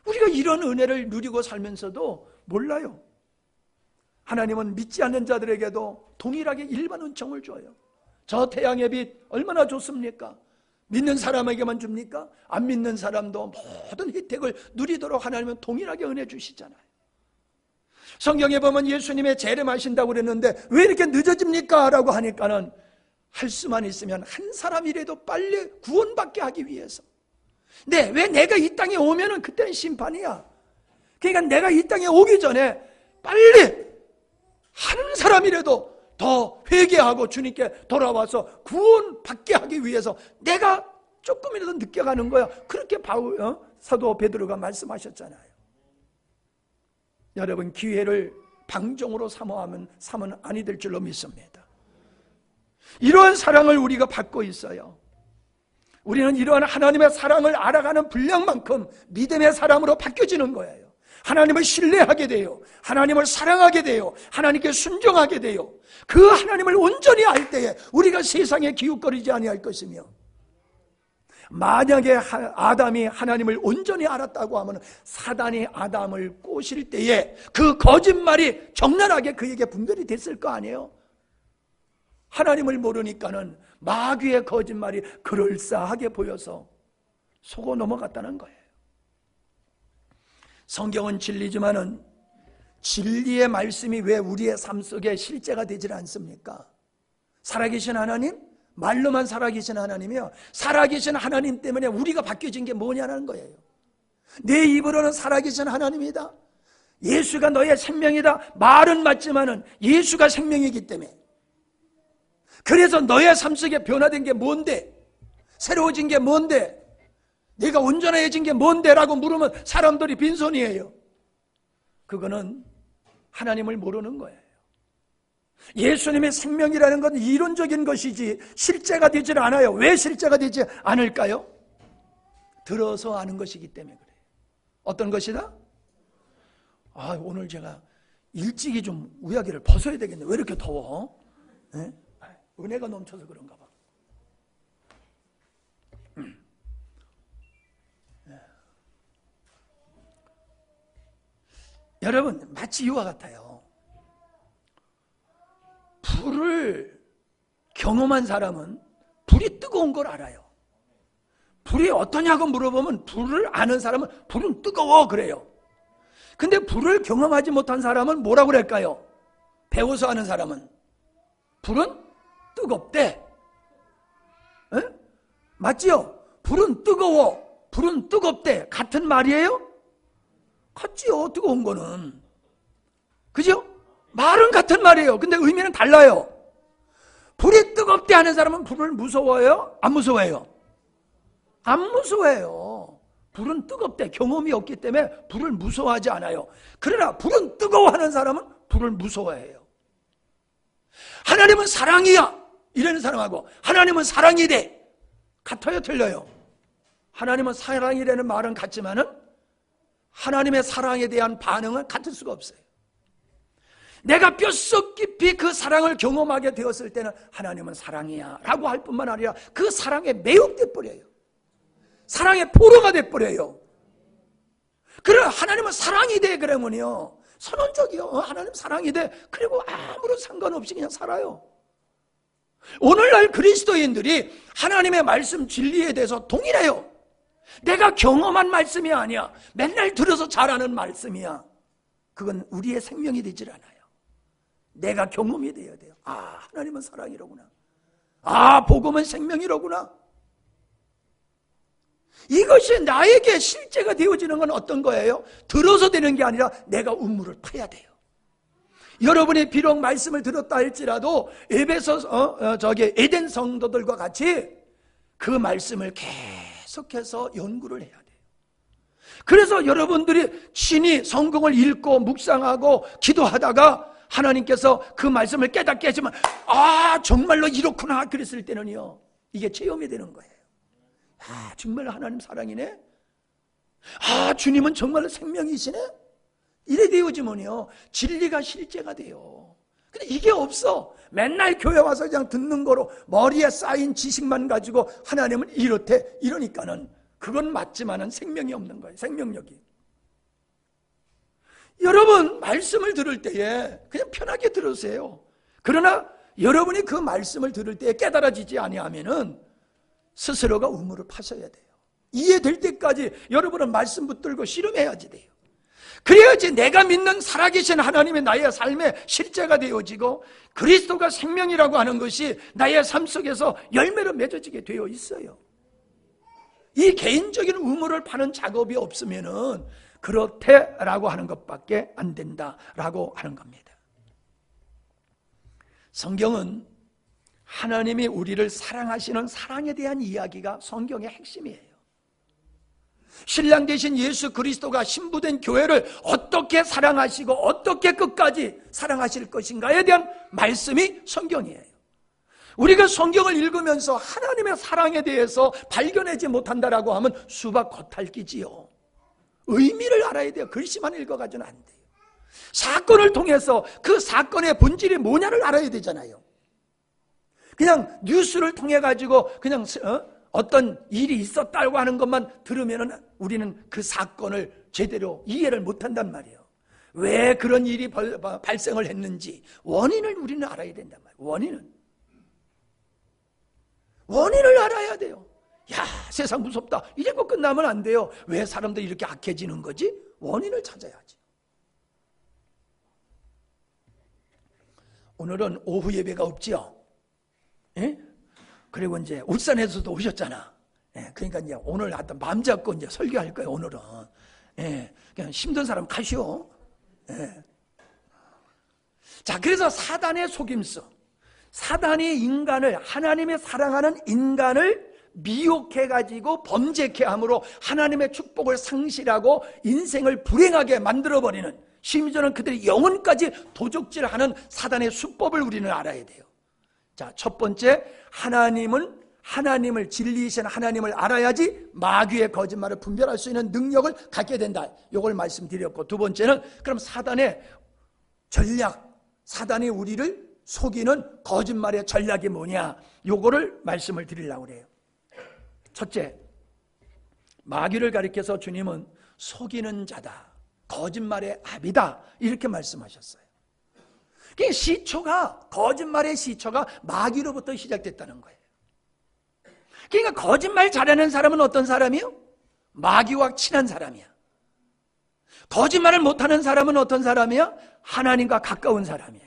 우리가 이런 은혜를 누리고 살면서도 몰라요. 하나님은 믿지 않는 자들에게도 동일하게 일반 은총을 줘요. 저 태양의 빛 얼마나 좋습니까? 믿는 사람에게만 줍니까? 안 믿는 사람도 모든 혜택을 누리도록 하나님은 동일하게 은혜 주시잖아요. 성경에 보면 예수님의 재림하신다고 그랬는데 왜 이렇게 늦어집니까? 라고 하니까는 할 수만 있으면 한 사람이라도 빨리 구원받게 하기 위해서. 네, 왜 내가 이 땅에 오면은 그때는 심판이야. 그러니까 내가 이 땅에 오기 전에 빨리 한 사람이라도 더 회개하고 주님께 돌아와서 구원받게 하기 위해서 내가 조금이라도 느껴가는 거야. 그렇게 사도 베드로가 말씀하셨잖아요. 여러분, 기회를 방종으로 삼으면 아니 될 줄로 믿습니다. 이러한 사랑을 우리가 받고 있어요. 우리는 이러한 하나님의 사랑을 알아가는 분량만큼 믿음의 사람으로 바뀌어지는 거예요. 하나님을 신뢰하게 돼요. 하나님을 사랑하게 돼요. 하나님께 순종하게 돼요. 그 하나님을 온전히 알 때에 우리가 세상에 기웃거리지 아니할 것이며, 만약에 아담이 하나님을 온전히 알았다고 하면 사단이 아담을 꼬실 때에 그 거짓말이 적나라하게 그에게 분별이 됐을 거 아니에요. 하나님을 모르니까는 마귀의 거짓말이 그럴싸하게 보여서 속어 넘어갔다는 거예요. 성경은 진리지만은 진리의 말씀이 왜 우리의 삶 속에 실제가 되질 않습니까? 살아계신 하나님, 말로만 살아계신 하나님이요, 살아계신 하나님 때문에 우리가 바뀌어진 게 뭐냐는 거예요. 내 입으로는 살아계신 하나님이다, 예수가 너의 생명이다, 말은 맞지만은 예수가 생명이기 때문에, 그래서 너의 삶 속에 변화된 게 뭔데, 새로워진 게 뭔데, 내가 온전해진 게 뭔데 라고 물으면 사람들이 빈손이에요. 그거는 하나님을 모르는 거예요. 예수님의 생명이라는 건 이론적인 것이지 실제가 되질 않아요. 왜 실제가 되지 않을까요? 들어서 아는 것이기 때문에 그래요. 어떤 것이다? 오늘 제가 일찍이 좀 우야기를 벗어야 되겠네. 왜 이렇게 더워? 네? 은혜가 넘쳐서 그런가 봐. 여러분, 마치 이와 같아요. 불을 경험한 사람은 불이 뜨거운 걸 알아요. 불이 어떠냐고 물어보면 불을 아는 사람은 불은 뜨거워 그래요. 근데 불을 경험하지 못한 사람은 뭐라고 그럴까요? 배워서 아는 사람은 불은 뜨겁대. 에? 맞지요? 불은 뜨거워, 불은 뜨겁대. 같은 말이에요? 같지요, 뜨거운 거는. 그죠? 말은 같은 말이에요. 근데 의미는 달라요. 불이 뜨겁대 하는 사람은 불을 무서워해요? 안 무서워해요? 안 무서워해요. 불은 뜨겁대. 경험이 없기 때문에 불을 무서워하지 않아요. 그러나 불은 뜨거워하는 사람은 불을 무서워해요. 하나님은 사랑이야 이러는 사람하고 하나님은 사랑이래, 같아요, 틀려요? 하나님은 사랑이라는 말은 같지만은 하나님의 사랑에 대한 반응은 같을 수가 없어요. 내가 뼛속 깊이 그 사랑을 경험하게 되었을 때는 하나님은 사랑이야 라고 할 뿐만 아니라 그 사랑에 매혹돼 버려요. 사랑의 포로가 돼 버려요. 그러나 하나님은 사랑이 돼 그러면요, 선언적이요. 하나님 사랑이 돼. 그리고 아무런 상관없이 그냥 살아요. 오늘날 그리스도인들이 하나님의 말씀 진리에 대해서 동일해요. 내가 경험한 말씀이 아니야, 맨날 들어서 잘하는 말씀이야. 그건 우리의 생명이 되질 않아요. 내가 경험이 되어야 돼요. 하나님은 사랑이로구나. 복음은 생명이로구나. 이것이 나에게 실제가 되어지는 건 어떤 거예요? 들어서 되는 게 아니라 내가 우물을 파야 돼요. 여러분이 비록 말씀을 들었다 할지라도 에덴 성도들과 같이 그 말씀을 계속해서 연구를 해야 돼요. 그래서 여러분들이 친히 성경을 읽고 묵상하고 기도하다가 하나님께서 그 말씀을 깨닫게 하시면 정말로 이렇구나 그랬을 때는요, 이게 체험이 되는 거예요. 정말 하나님 사랑이네. 주님은 정말로 생명이시네. 이래 되어지면요, 진리가 실제가 돼요. 근데 이게 없어. 맨날 교회 와서 그냥 듣는 거로 머리에 쌓인 지식만 가지고 하나님은 이렇대 이러니까는 그건 맞지만은 생명이 없는 거예요. 생명력이. 여러분, 말씀을 들을 때에 그냥 편하게 들으세요. 그러나 여러분이 그 말씀을 들을 때에 깨달아지지 아니하면은 스스로가 우물을 파셔야 돼요. 이해될 때까지 여러분은 말씀 붙들고 씨름해야지 돼요. 그래야지 내가 믿는 살아계신 하나님의 나의 삶에 실제가 되어지고 그리스도가 생명이라고 하는 것이 나의 삶 속에서 열매로 맺어지게 되어 있어요. 이 개인적인 우물을 파는 작업이 없으면은 그렇대라고 하는 것밖에 안 된다라고 하는 겁니다. 성경은 하나님이 우리를 사랑하시는 사랑에 대한 이야기가 성경의 핵심이에요. 신랑 되신 예수 그리스도가 신부된 교회를 어떻게 사랑하시고 어떻게 끝까지 사랑하실 것인가에 대한 말씀이 성경이에요. 우리가 성경을 읽으면서 하나님의 사랑에 대해서 발견하지 못한다라고 하면 수박 겉핥기지요. 의미를 알아야 돼요. 글씨만 읽어가지고는 안 돼요. 사건을 통해서 그 사건의 본질이 뭐냐를 알아야 되잖아요. 그냥 뉴스를 통해 가지고 그냥 어떤 일이 있었다고 하는 것만 들으면은 우리는 그 사건을 제대로 이해를 못한단 말이에요. 왜 그런 일이 발생을 했는지 원인을 우리는 알아야 된단 말이에요. 원인을 알아야 돼요. 야, 세상 무섭다. 이러고 끝나면 안 돼요. 왜 사람들이 이렇게 악해지는 거지? 원인을 찾아야지. 오늘은 오후 예배가 없지요. 예? 그리고 이제 울산에서도 오셨잖아. 예, 그러니까 이제 오늘 하여튼 마음 잡고 이제 설교할 거예요, 오늘은. 예, 그냥 힘든 사람 가시오. 예. 자, 그래서 사단의 속임수. 사단이 인간을, 하나님의 사랑하는 인간을 미혹해가지고 범죄케 함으로 하나님의 축복을 상실하고 인생을 불행하게 만들어버리는, 심지어는 그들의 영혼까지 도적질하는 사단의 수법을 우리는 알아야 돼요. 자, 첫 번째, 하나님을 진리이신 하나님을 알아야지 마귀의 거짓말을 분별할 수 있는 능력을 갖게 된다. 이걸 말씀드렸고, 두 번째는 그럼 사단의 전략, 사단이 우리를 속이는 거짓말의 전략이 뭐냐, 요거를 말씀을 드리려고 그래요. 첫째, 마귀를 가리켜서 주님은 속이는 자다, 거짓말의 압이다, 이렇게 말씀하셨어요. 거짓말의 시초가 마귀로부터 시작됐다는 거예요. 그러니까 거짓말 잘하는 사람은 어떤 사람이요? 마귀와 친한 사람이야. 거짓말을 못하는 사람은 어떤 사람이야? 하나님과 가까운 사람이에요.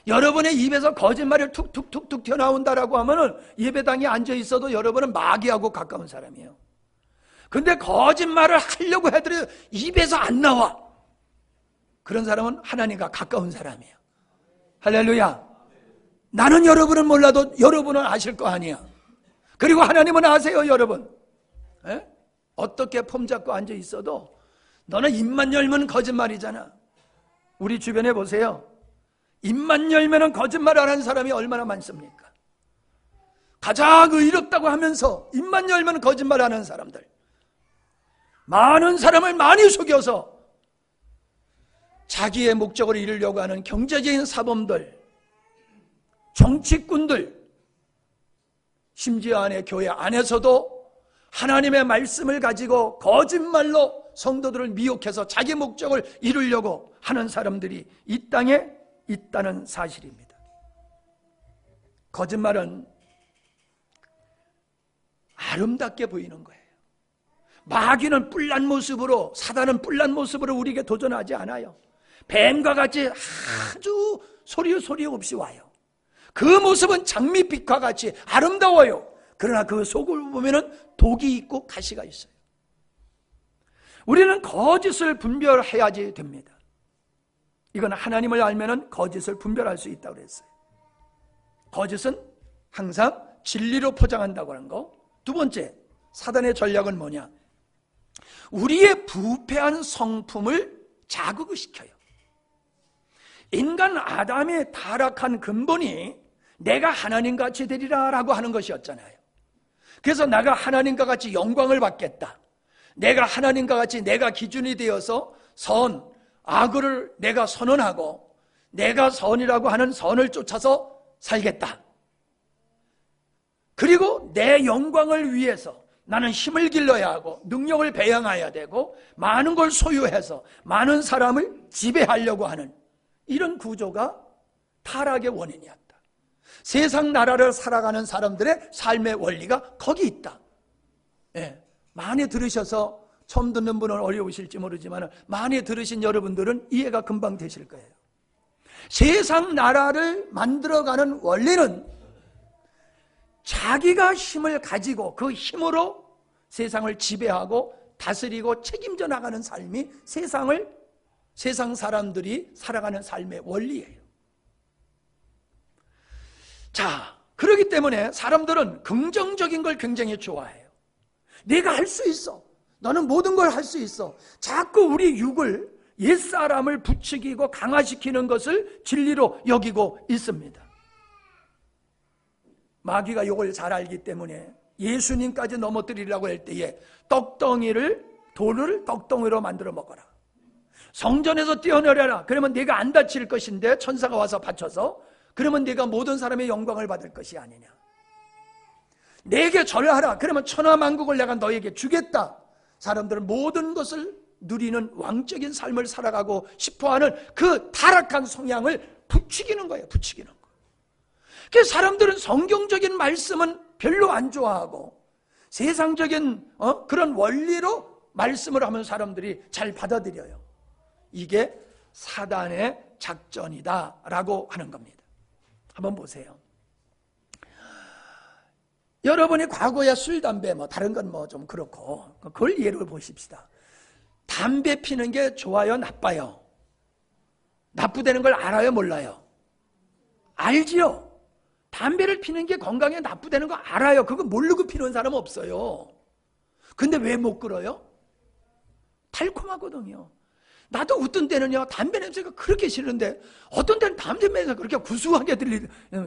여러분의 입에서 거짓말이 툭툭툭툭 튀어나온다라고 하면은 예배당에 앉아 있어도 여러분은 마귀하고 가까운 사람이에요. 근데 거짓말을 하려고 해도 입에서 안 나와. 그런 사람은 하나님과 가까운 사람이에요. 할렐루야. 나는 여러분은 몰라도 여러분은 아실 거 아니야. 그리고 하나님은 아세요, 여러분. 에? 어떻게 폼 잡고 앉아 있어도 너는 입만 열면 거짓말이잖아. 우리 주변에 보세요. 입만 열면 거짓말 안 하는 사람이 얼마나 많습니까? 가장 의롭다고 하면서 입만 열면 거짓말 안 하는 사람들, 많은 사람을 많이 속여서 자기의 목적을 이루려고 하는 경제적인 사범들, 정치꾼들, 심지어 안에 교회 안에서도 하나님의 말씀을 가지고 거짓말로 성도들을 미혹해서 자기 목적을 이루려고 하는 사람들이 이 땅에 있다는 사실입니다. 거짓말은 아름답게 보이는 거예요. 마귀는 뿔난 모습으로, 사단은 뿔난 모습으로 우리에게 도전하지 않아요. 뱀과 같이 아주 소리 없이 와요. 그 모습은 장밋빛과 같이 아름다워요. 그러나 그 속을 보면은 독이 있고 가시가 있어요. 우리는 거짓을 분별해야지 됩니다. 이건 하나님을 알면은 거짓을 분별할 수 있다고 그랬어요. 거짓은 항상 진리로 포장한다고 하는 거. 두 번째, 사단의 전략은 뭐냐? 우리의 부패한 성품을 자극시켜요. 인간 아담의 타락한 근본이 내가 하나님같이 되리라 라고 하는 것이었잖아요. 그래서 내가 하나님과 같이 영광을 받겠다, 내가 하나님과 같이 내가 기준이 되어서 악을 내가 선언하고 내가 선이라고 하는 선을 쫓아서 살겠다, 그리고 내 영광을 위해서 나는 힘을 길러야 하고 능력을 배양해야 되고 많은 걸 소유해서 많은 사람을 지배하려고 하는 이런 구조가 타락의 원인이었다. 세상 나라를 살아가는 사람들의 삶의 원리가 거기 있다. 예, 많이 들으셔서 처음 듣는 분은 어려우실지 모르지만 많이 들으신 여러분들은 이해가 금방 되실 거예요. 세상 나라를 만들어가는 원리는 자기가 힘을 가지고 그 힘으로 세상을 지배하고 다스리고 책임져 나가는 삶이 세상 사람들이 살아가는 삶의 원리예요. 자, 그렇기 때문에 사람들은 긍정적인 걸 굉장히 좋아해요. 내가 할 수 있어. 너는 모든 걸 할 수 있어. 자꾸 우리 육을, 옛사람을 부추기고 강화시키는 것을 진리로 여기고 있습니다. 마귀가 이걸 잘 알기 때문에 예수님까지 넘어뜨리려고 할 때에 돌을 떡덩이로 만들어 먹어라. 성전에서 뛰어내려라. 그러면 네가 안 다칠 것인데 천사가 와서 받쳐서, 그러면 네가 모든 사람의 영광을 받을 것이 아니냐. 내게 절하라. 그러면 천하만국을 내가 너에게 주겠다. 사람들은 모든 것을 누리는 왕적인 삶을 살아가고 싶어하는 그 타락한 성향을 부추기는 거예요. 부추기는 거. 그래서 사람들은 성경적인 말씀은 별로 안 좋아하고 세상적인 그런 원리로 말씀을 하면 사람들이 잘 받아들여요. 이게 사단의 작전이다라고 하는 겁니다. 한번 보세요. 여러분이 과거에 술, 담배, 다른 건 좀 그렇고, 그걸 예로 보십시다. 담배 피는 게 좋아요, 나빠요? 나쁘다는 걸 알아요, 몰라요? 알지요? 담배를 피는 게 건강에 나쁘다는 거 알아요. 그거 모르고 피는 사람 없어요. 근데 왜 못 끌어요? 달콤하거든요. 나도 어떤 때는요, 담배 냄새가 그렇게 싫은데 어떤 때는 담배 냄새가 그렇게 구수하게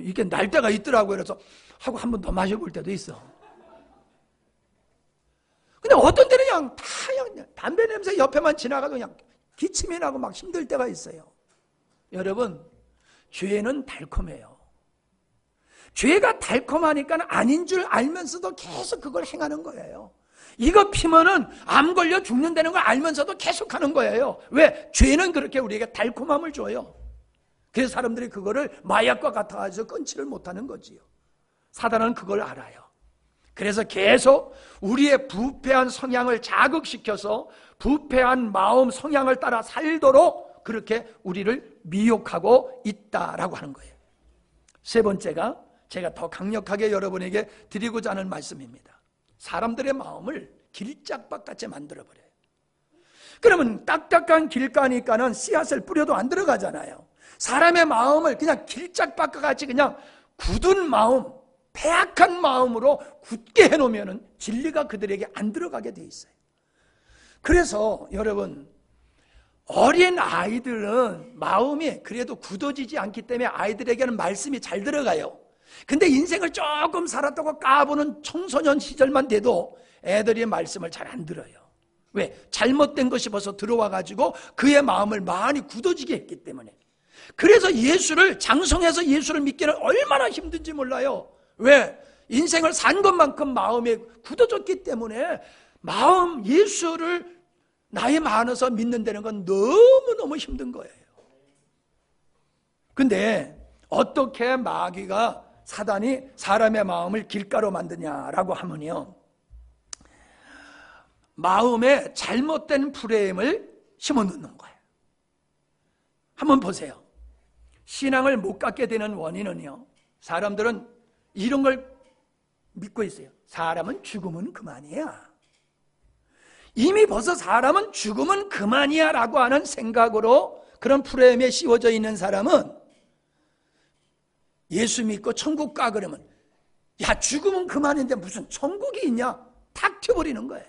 이게 날 때가 있더라고요. 그래서 하고 한 번 더 마셔볼 때도 있어. 근데 어떤 때는 그냥 담배 냄새 옆에만 지나가도 그냥 기침이 나고 막 힘들 때가 있어요. 여러분, 죄는 달콤해요. 죄가 달콤하니까 아닌 줄 알면서도 계속 그걸 행하는 거예요. 이거 피면은 암 걸려 죽는다는 걸 알면서도 계속 하는 거예요. 왜? 죄는 그렇게 우리에게 달콤함을 줘요. 그래서 사람들이 그거를 마약과 같아가지고 끊지를 못하는 거지요. 사단은 그걸 알아요. 그래서 계속 우리의 부패한 성향을 자극시켜서 부패한 마음 성향을 따라 살도록 그렇게 우리를 미혹하고 있다라고 하는 거예요. 세 번째가 제가 더 강력하게 여러분에게 드리고자 하는 말씀입니다. 사람들의 마음을 길짝밭같이 만들어버려요. 그러면 딱딱한 길가니까는 씨앗을 뿌려도 안 들어가잖아요. 사람의 마음을 그냥 길짝밭같이 그냥 굳은 마음, 패악한 마음으로 굳게 해놓으면 진리가 그들에게 안 들어가게 돼 있어요. 그래서 여러분, 어린 아이들은 마음이 그래도 굳어지지 않기 때문에 아이들에게는 말씀이 잘 들어가요. 근데 인생을 조금 살았다고 까보는 청소년 시절만 돼도 애들이 말씀을 잘 안 들어요. 왜? 잘못된 것이 벌써 들어와가지고 그의 마음을 많이 굳어지게 했기 때문에. 그래서 장성해서 예수를 믿기는 얼마나 힘든지 몰라요. 왜? 인생을 산 것만큼 마음에 굳어졌기 때문에 예수를 나이 많아서 믿는다는 건 너무너무 힘든 거예요. 근데 어떻게 사단이 사람의 마음을 길가로 만드냐라고 하면요, 마음에 잘못된 프레임을 심어놓는 거예요. 한번 보세요. 신앙을 못 갖게 되는 원인은요, 사람들은 이런 걸 믿고 있어요. 사람은 죽으면 그만이야. 이미 벌써 사람은 죽으면 그만이야 라고 하는 생각으로 그런 프레임에 씌워져 있는 사람은 예수 믿고 천국 가 그러면 죽으면 그만인데 무슨 천국이 있냐? 탁 튀어버리는 거예요.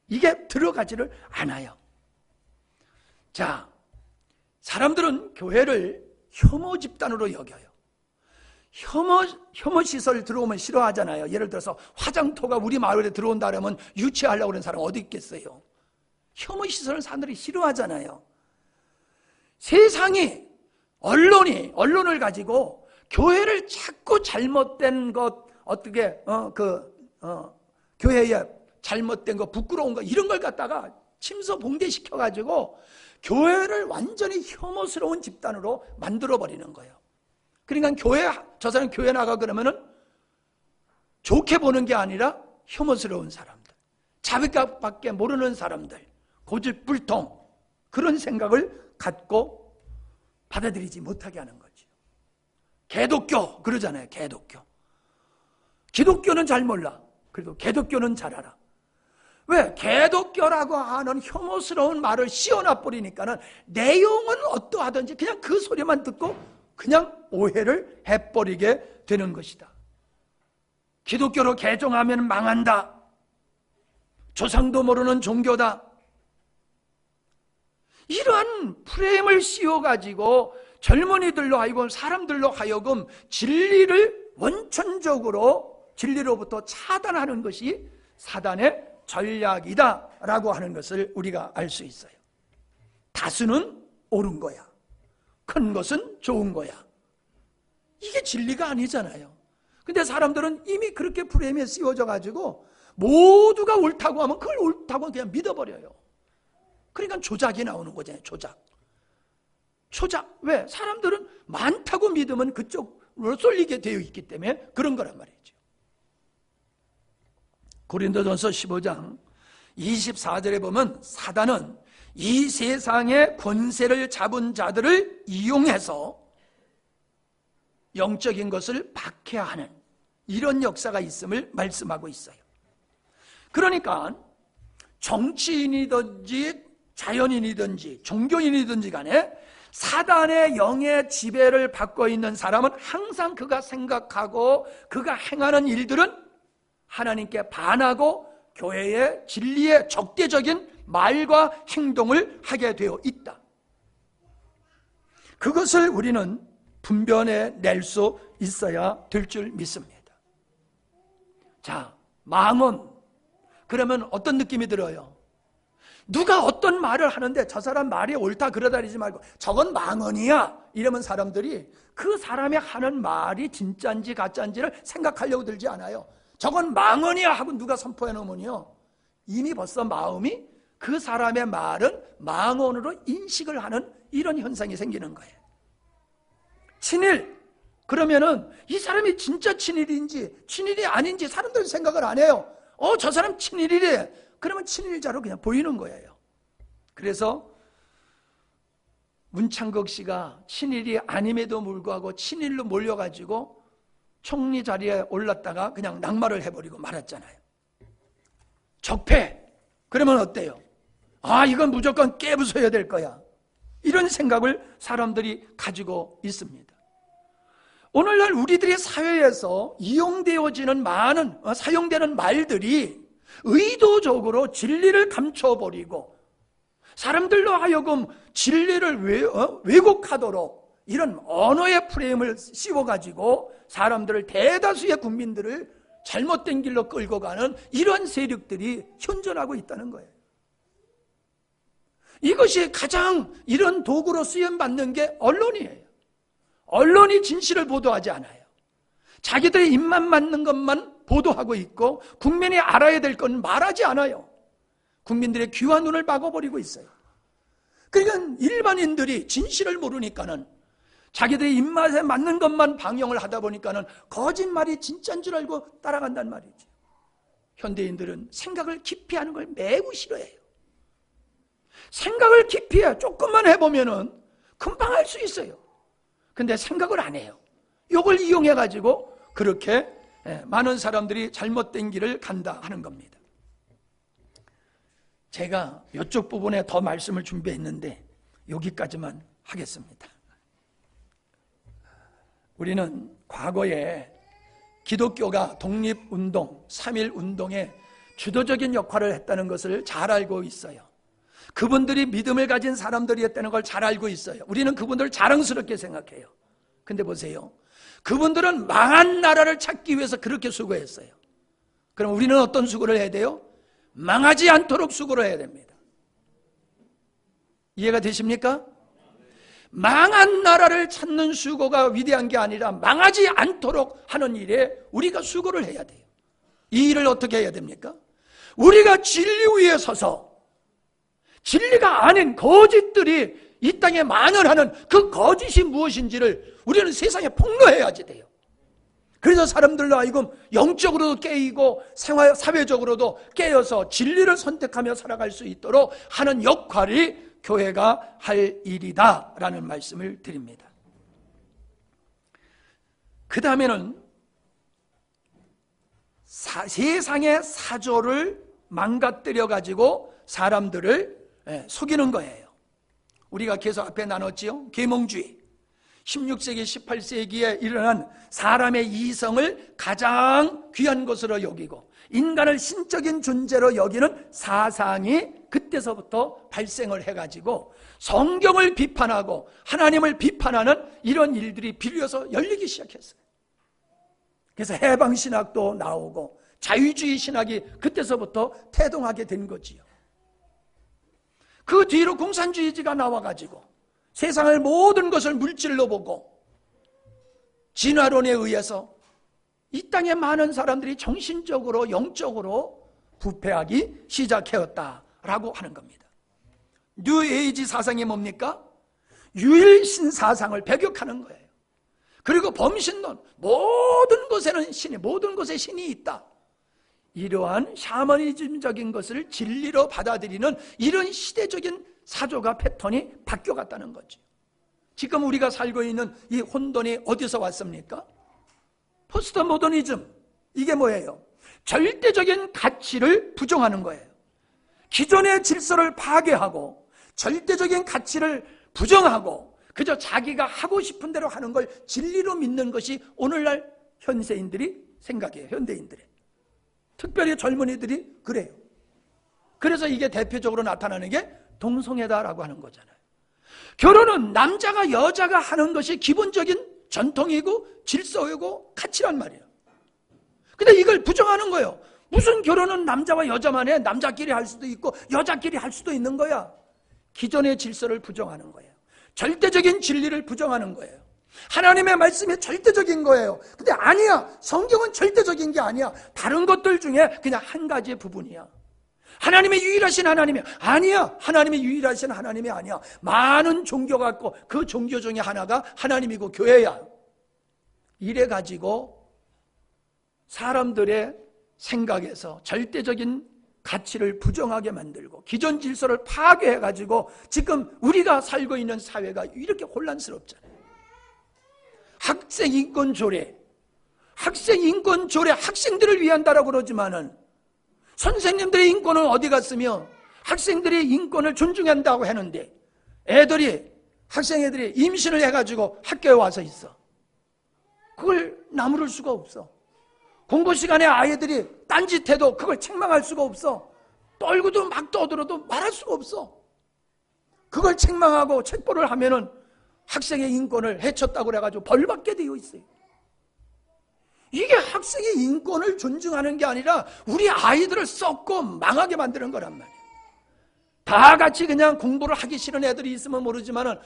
이게 들어가지를 않아요. 자, 사람들은 교회를 혐오 집단으로 여겨요. 혐오 시설 들어오면 싫어하잖아요. 예를 들어서 화장터가 우리 마을에 들어온다 그러면 유치하려고 하는 사람 어디 있겠어요? 혐오 시설은 사람들이 싫어하잖아요. 세상이 언론을 가지고 교회를 자꾸 잘못된 것, 교회에 잘못된 거, 부끄러운 거, 이런 걸 갖다가 침소봉대시켜가지고 교회를 완전히 혐오스러운 집단으로 만들어버리는 거예요. 그러니까 저 사람 교회 나가 그러면은 좋게 보는 게 아니라 혐오스러운 사람들, 자비값밖에 모르는 사람들, 고집불통, 그런 생각을 갖고 받아들이지 못하게 하는 거죠. 개독교 그러잖아요. 개독교. 기독교는 잘 몰라. 그래도 개독교는 잘 알아. 왜? 개독교라고 하는 혐오스러운 말을 씌워놔 버리니까는 내용은 어떠하든지 그냥 그 소리만 듣고 그냥 오해를 해버리게 되는 것이다. 기독교로 개종하면 망한다. 조상도 모르는 종교다. 이러한 프레임을 씌워가지고 젊은이들로 하여금, 사람들로 하여금 진리를 원천적으로 진리로부터 차단하는 것이 사단의 전략이다라고 하는 것을 우리가 알 수 있어요. 다수는 옳은 거야. 큰 것은 좋은 거야. 이게 진리가 아니잖아요. 근데 사람들은 이미 그렇게 프레임에 씌워져 가지고 모두가 옳다고 하면 그걸 옳다고 그냥 믿어버려요. 그러니까 조작이 나오는 거잖아요. 조작. 왜? 사람들은 많다고 믿으면 그쪽으로 쏠리게 되어 있기 때문에 그런 거란 말이죠. 고린도전서 15장 24절에 보면 사단은 이 세상의 권세를 잡은 자들을 이용해서 영적인 것을 박해하는 이런 역사가 있음을 말씀하고 있어요. 그러니까 정치인이든지 자연인이든지 종교인이든지 간에 사단의 영의 지배를 받고 있는 사람은 항상 그가 생각하고 그가 행하는 일들은 하나님께 반하고 교회의 진리에 적대적인 말과 행동을 하게 되어 있다. 그것을 우리는 분별해낼 수 있어야 될 줄 믿습니다. 자, 망언. 그러면 어떤 느낌이 들어요? 누가 어떤 말을 하는데 저 사람 말이 옳다 그러다니지 말고 저건 망언이야 이러면 사람들이 그 사람이 하는 말이 진짜인지 가짜인지를 생각하려고 들지 않아요. 저건 망언이야 하고 누가 선포해 놓으면요, 이미 벌써 마음이 그 사람의 말은 망언으로 인식을 하는 이런 현상이 생기는 거예요. 친일. 그러면은 이 사람이 진짜 친일인지 친일이 아닌지 사람들은 생각을 안 해요. 저 사람 친일이래. 그러면 친일자로 그냥 보이는 거예요. 그래서 문창극 씨가 친일이 아님에도 불구하고 친일로 몰려가지고 총리 자리에 올랐다가 그냥 낙마를 해버리고 말았잖아요. 적폐. 그러면 어때요? 이건 무조건 깨부숴야 될 거야. 이런 생각을 사람들이 가지고 있습니다. 오늘날 우리들의 사회에서 이용되어지는 많은 사용되는 말들이 의도적으로 진리를 감춰버리고 사람들로 하여금 진리를 왜곡하도록 이런 언어의 프레임을 씌워가지고 사람들을, 대다수의 국민들을 잘못된 길로 끌고 가는 이런 세력들이 현존하고 있다는 거예요. 이것이 가장 이런 도구로 쓰임받는 게 언론이에요. 언론이 진실을 보도하지 않아요. 자기들의 입만 맞는 것만 보도하고 있고 국민이 알아야 될 건 말하지 않아요. 국민들의 귀와 눈을 막아버리고 있어요. 그러니까 일반인들이 진실을 모르니까는 자기들의 입맛에 맞는 것만 방영을 하다 보니까는 거짓말이 진짜인 줄 알고 따라간단 말이지. 현대인들은 생각을 깊이 하는 걸 매우 싫어해요. 생각을 깊이 해. 조금만 해보면은 금방 할 수 있어요. 근데 생각을 안 해요. 이걸 이용해가지고 그렇게 많은 사람들이 잘못된 길을 간다 하는 겁니다. 제가 이쪽 부분에 더 말씀을 준비했는데 여기까지만 하겠습니다. 우리는 과거에 기독교가 독립운동, 3.1운동에 주도적인 역할을 했다는 것을 잘 알고 있어요. 그분들이 믿음을 가진 사람들이었다는 걸 잘 알고 있어요. 우리는 그분들을 자랑스럽게 생각해요. 근데 보세요. 그분들은 망한 나라를 찾기 위해서 그렇게 수고했어요. 그럼 우리는 어떤 수고를 해야 돼요? 망하지 않도록 수고를 해야 됩니다. 이해가 되십니까? 망한 나라를 찾는 수고가 위대한 게 아니라 망하지 않도록 하는 일에 우리가 수고를 해야 돼요. 이 일을 어떻게 해야 됩니까? 우리가 진리 위에 서서 진리가 아닌 거짓들이 이 땅에 만연하는 그 거짓이 무엇인지를 우리는 세상에 폭로해야지 돼요. 그래서 사람들로 하여금 영적으로도 깨이고 사회적으로도 깨어서 진리를 선택하며 살아갈 수 있도록 하는 역할이 교회가 할 일이다라는 말씀을 드립니다. 그 다음에는 세상의 사조를 망가뜨려 가지고 사람들을 속이는 거예요. 우리가 계속 앞에 나눴지요. 계몽주의. 16세기, 18세기에 일어난 사람의 이성을 가장 귀한 것으로 여기고 인간을 신적인 존재로 여기는 사상이 그때서부터 발생을 해가지고 성경을 비판하고 하나님을 비판하는 이런 일들이 비로소 열리기 시작했어요. 그래서 해방신학도 나오고 자유주의 신학이 그때서부터 태동하게 된 거지요. 그 뒤로 공산주의지가 나와가지고 세상을 모든 것을 물질로 보고 진화론에 의해서 이 땅에 많은 사람들이 정신적으로 영적으로 부패하기 시작하였다라고 하는 겁니다. 뉴에이지 사상이 뭡니까? 유일신 사상을 배격하는 거예요. 그리고 범신론, 모든 곳에는 신이, 모든 곳에 신이 있다. 이러한 샤머니즘적인 것을 진리로 받아들이는 이런 시대적인 사조가 패턴이 바뀌어갔다는 거죠. 지금 우리가 살고 있는 이 혼돈이 어디서 왔습니까? 포스트 모더니즘. 이게 뭐예요? 절대적인 가치를 부정하는 거예요. 기존의 질서를 파괴하고 절대적인 가치를 부정하고 그저 자기가 하고 싶은 대로 하는 걸 진리로 믿는 것이 오늘날 현세인들이 생각해요. 현대인들의. 특별히 젊은이들이 그래요. 그래서 이게 대표적으로 나타나는 게 동성애다라고 하는 거잖아요. 결혼은 남자가 여자가 하는 것이 기본적인 전통이고 질서이고 가치란 말이에요. 근데 이걸 부정하는 거예요. 무슨 결혼은 남자와 여자만 해? 남자끼리 할 수도 있고 여자끼리 할 수도 있는 거야. 기존의 질서를 부정하는 거예요. 절대적인 진리를 부정하는 거예요. 하나님의 말씀이 절대적인 거예요. 근데 아니야. 성경은 절대적인 게 아니야. 다른 것들 중에 그냥 한 가지의 부분이야. 하나님의 유일하신 하나님이 아니야. 하나님의 유일하신 하나님이 아니야. 많은 종교가 있고 그 종교 중에 하나가 하나님이고 교회야. 이래 가지고 사람들의 생각에서 절대적인 가치를 부정하게 만들고 기존 질서를 파괴해 가지고 지금 우리가 살고 있는 사회가 이렇게 혼란스럽잖아요. 학생 인권 조례, 학생들을 위한다라고 그러지만은 선생님들의 인권은 어디 갔으며 학생들의 인권을 존중한다고 하는데 학생애들이 임신을 해가지고 학교에 와서 있어. 그걸 나무랄 수가 없어. 공부 시간에 아이들이 딴짓해도 그걸 책망할 수가 없어. 떨고도 막 떠들어도 말할 수가 없어. 그걸 책망하고 책벌을 하면은 학생의 인권을 해쳤다고 그래가지고 벌받게 되어 있어요. 이게 학생의 인권을 존중하는 게 아니라 우리 아이들을 썩고 망하게 만드는 거란 말이에요. 다 같이 그냥 공부를 하기 싫은 애들이 있으면 모르지만은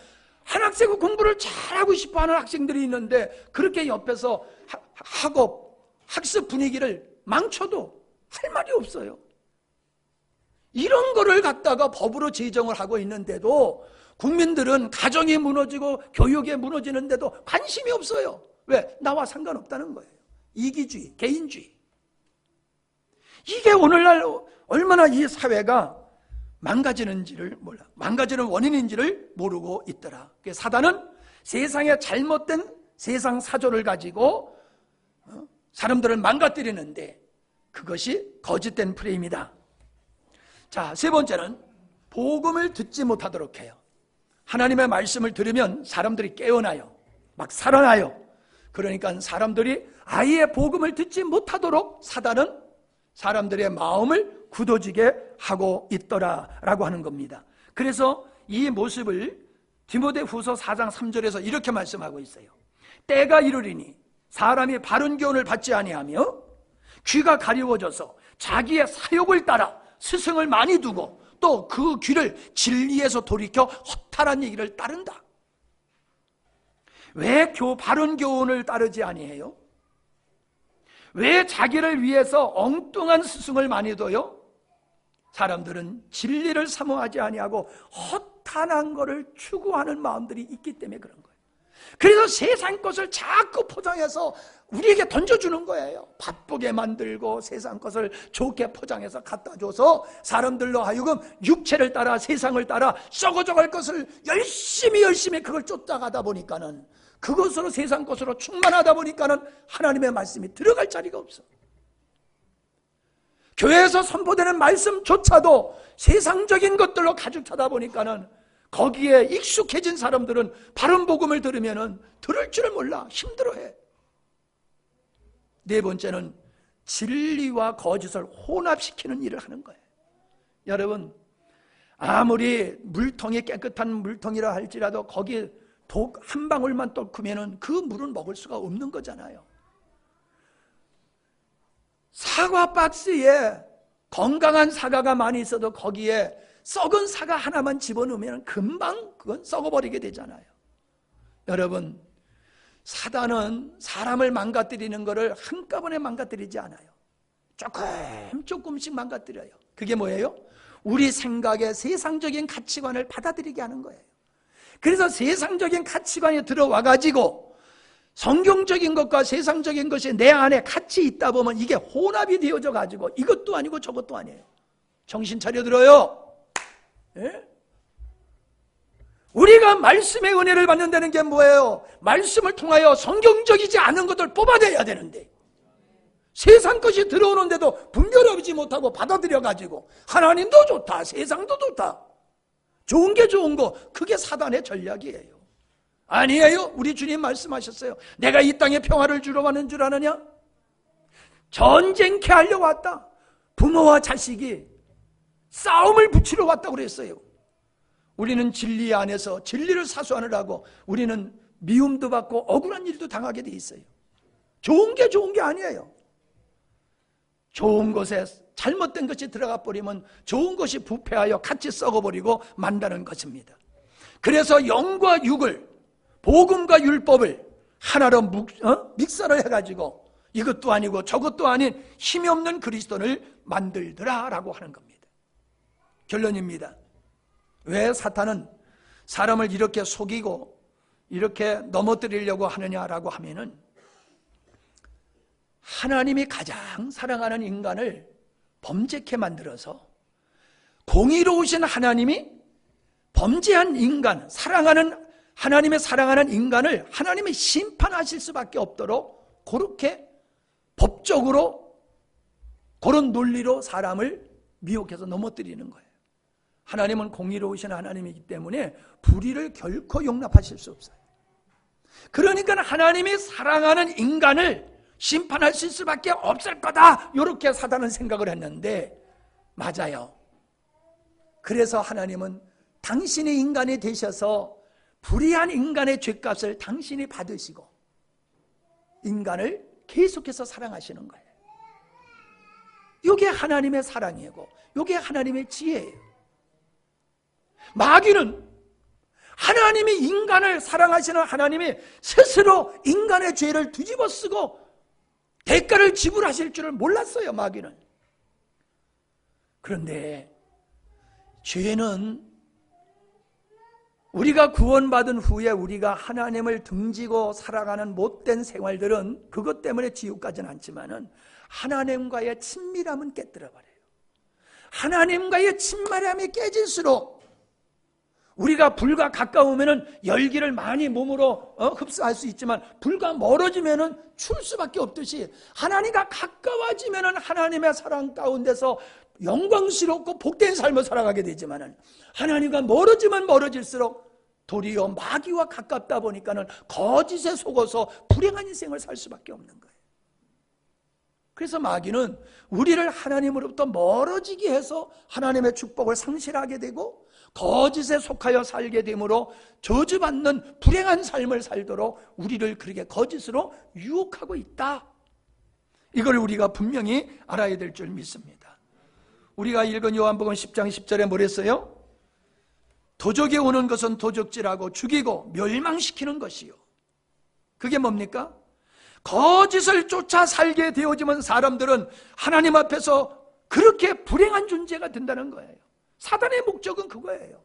한 학생은 공부를 잘하고 싶어하는 학생들이 있는데 그렇게 옆에서 학습 분위기를 망쳐도 할 말이 없어요. 이런 거를 갖다가 법으로 제정을 하고 있는데도 국민들은 가정이 무너지고 교육이 무너지는데도 관심이 없어요. 왜? 나와 상관없다는 거예요. 이기주의, 개인주의. 이게 오늘날 얼마나 이 사회가 망가지는지를 몰라. 망가지는 원인인지를 모르고 있더라. 사단은 세상의 잘못된 세상 사조를 가지고 사람들을 망가뜨리는데 그것이 거짓된 프레임이다. 자, 세 번째는 복음을 듣지 못하도록 해요. 하나님의 말씀을 들으면 사람들이 깨어나요. 막 살아나요. 그러니까 사람들이 아예 복음을 듣지 못하도록 사단은 사람들의 마음을 굳어지게 하고 있더라라고 하는 겁니다. 그래서 이 모습을 디모데후서 4장 3절에서 이렇게 말씀하고 있어요. 때가 이르리니 사람이 바른 교훈을 받지 아니하며 귀가 가리워져서 자기의 사욕을 따라 스승을 많이 두고 또 그 귀를 진리에서 돌이켜 허탈한 얘기를 따른다. 왜 바른 교훈을 따르지 아니해요? 왜 자기를 위해서 엉뚱한 스승을 많이 둬요? 사람들은 진리를 사모하지 아니하고 허탄한 것을 추구하는 마음들이 있기 때문에 그런 거예요. 그래서 세상 것을 자꾸 포장해서 우리에게 던져주는 거예요. 바쁘게 만들고 세상 것을 좋게 포장해서 갖다 줘서 사람들로 하여금 육체를 따라 세상을 따라 썩어져갈 것을 열심히 그걸 쫓아가다 보니까는 그것으로 세상 것으로 충만하다 보니까는 하나님의 말씀이 들어갈 자리가 없어. 교회에서 선포되는 말씀조차도 세상적인 것들로 가득 차다 보니까는 거기에 익숙해진 사람들은 바른 복음을 들으면 들을 줄을 몰라 힘들어해. 네 번째는 진리와 거짓을 혼합시키는 일을 하는 거예요. 여러분, 아무리 물통이 깨끗한 물통이라 할지라도 거기에 독 한 방울만 떨구면 그 물은 먹을 수가 없는 거잖아요. 사과 박스에 건강한 사과가 많이 있어도 거기에 썩은 사과 하나만 집어넣으면 금방 그건 썩어버리게 되잖아요. 여러분, 사단은 사람을 망가뜨리는 것을 한꺼번에 망가뜨리지 않아요. 조금씩 망가뜨려요. 그게 뭐예요? 우리 생각에 세상적인 가치관을 받아들이게 하는 거예요. 그래서 세상적인 가치관에 들어와가지고 성경적인 것과 세상적인 것이 내 안에 같이 있다 보면 이게 혼합이 되어져 가지고 이것도 아니고 저것도 아니에요. 정신 차려 들어요. 예? 우리가 말씀의 은혜를 받는다는 게 뭐예요? 말씀을 통하여 성경적이지 않은 것들 뽑아내야 되는데 세상 것이 들어오는데도 분별하지 못하고 받아들여가지고 하나님도 좋다, 세상도 좋다, 좋은 게 좋은 거, 그게 사단의 전략이에요. 아니에요. 우리 주님 말씀하셨어요. 내가 이 땅에 평화를 주러 왔는 줄 아느냐? 전쟁케 하려 왔다. 부모와 자식이 싸움을 붙이러 왔다고 그랬어요. 우리는 진리 안에서 진리를 사수하느라고 우리는 미움도 받고 억울한 일도 당하게 돼 있어요. 좋은 게 아니에요. 좋은 것에 잘못된 것이 들어가 버리면 좋은 것이 부패하여 같이 썩어버리고 만다는 것입니다. 그래서 영과 육을, 복음과 율법을 하나로 믹서를 해가지고 이것도 아니고 저것도 아닌 힘이 없는 그리스도를 만들더라라고 하는 겁니다. 결론입니다. 왜 사탄은 사람을 이렇게 속이고 이렇게 넘어뜨리려고 하느냐라고 하면은 하나님이 가장 사랑하는 인간을 범죄케 만들어서 공의로우신 하나님이 범죄한 인간, 하나님의 사랑하는 인간을 하나님이 심판하실 수밖에 없도록 그렇게 법적으로 그런 논리로 사람을 미혹해서 넘어뜨리는 거예요. 하나님은 공의로우신 하나님이기 때문에 불의를 결코 용납하실 수 없어요. 그러니까 하나님이 사랑하는 인간을 심판하실 수밖에 없을 거다, 이렇게 사단은 생각을 했는데 맞아요. 그래서 하나님은 당신이 인간이 되셔서 불의한 인간의 죄값을 당신이 받으시고 인간을 계속해서 사랑하시는 거예요. 이게 하나님의 사랑이고 이게 하나님의 지혜예요. 마귀는 하나님이 인간을 사랑하시는 하나님이 스스로 인간의 죄를 뒤집어 쓰고 대가를 지불하실 줄을 몰랐어요, 마귀는. 그런데 죄는 우리가 구원받은 후에 우리가 하나님을 등지고 살아가는 못된 생활들은 그것 때문에 지옥 가진 않지만은 하나님과의 친밀함은 깨뜨려버려요. 하나님과의 친밀함이 깨질수록 우리가 불과 가까우면은 열기를 많이 몸으로 흡수할 수 있지만 불과 멀어지면은 추울 수밖에 없듯이 하나님과 가까워지면은 하나님의 사랑 가운데서 영광스럽고 복된 삶을 살아가게 되지만은 하나님과 멀어지면 멀어질수록 도리어 마귀와 가깝다 보니까는 거짓에 속어서 불행한 인생을 살 수밖에 없는 거예요. 그래서 마귀는 우리를 하나님으로부터 멀어지게 해서 하나님의 축복을 상실하게 되고 거짓에 속하여 살게 되므로 저주받는 불행한 삶을 살도록 우리를 그렇게 거짓으로 유혹하고 있다. 이걸 우리가 분명히 알아야 될 줄 믿습니다. 우리가 읽은 요한복음 10장 10절에 뭐랬어요? 도적이 오는 것은 도적질하고 죽이고 멸망시키는 것이요. 그게 뭡니까? 거짓을 쫓아 살게 되어지면 사람들은 하나님 앞에서 그렇게 불행한 존재가 된다는 거예요. 사단의 목적은 그거예요.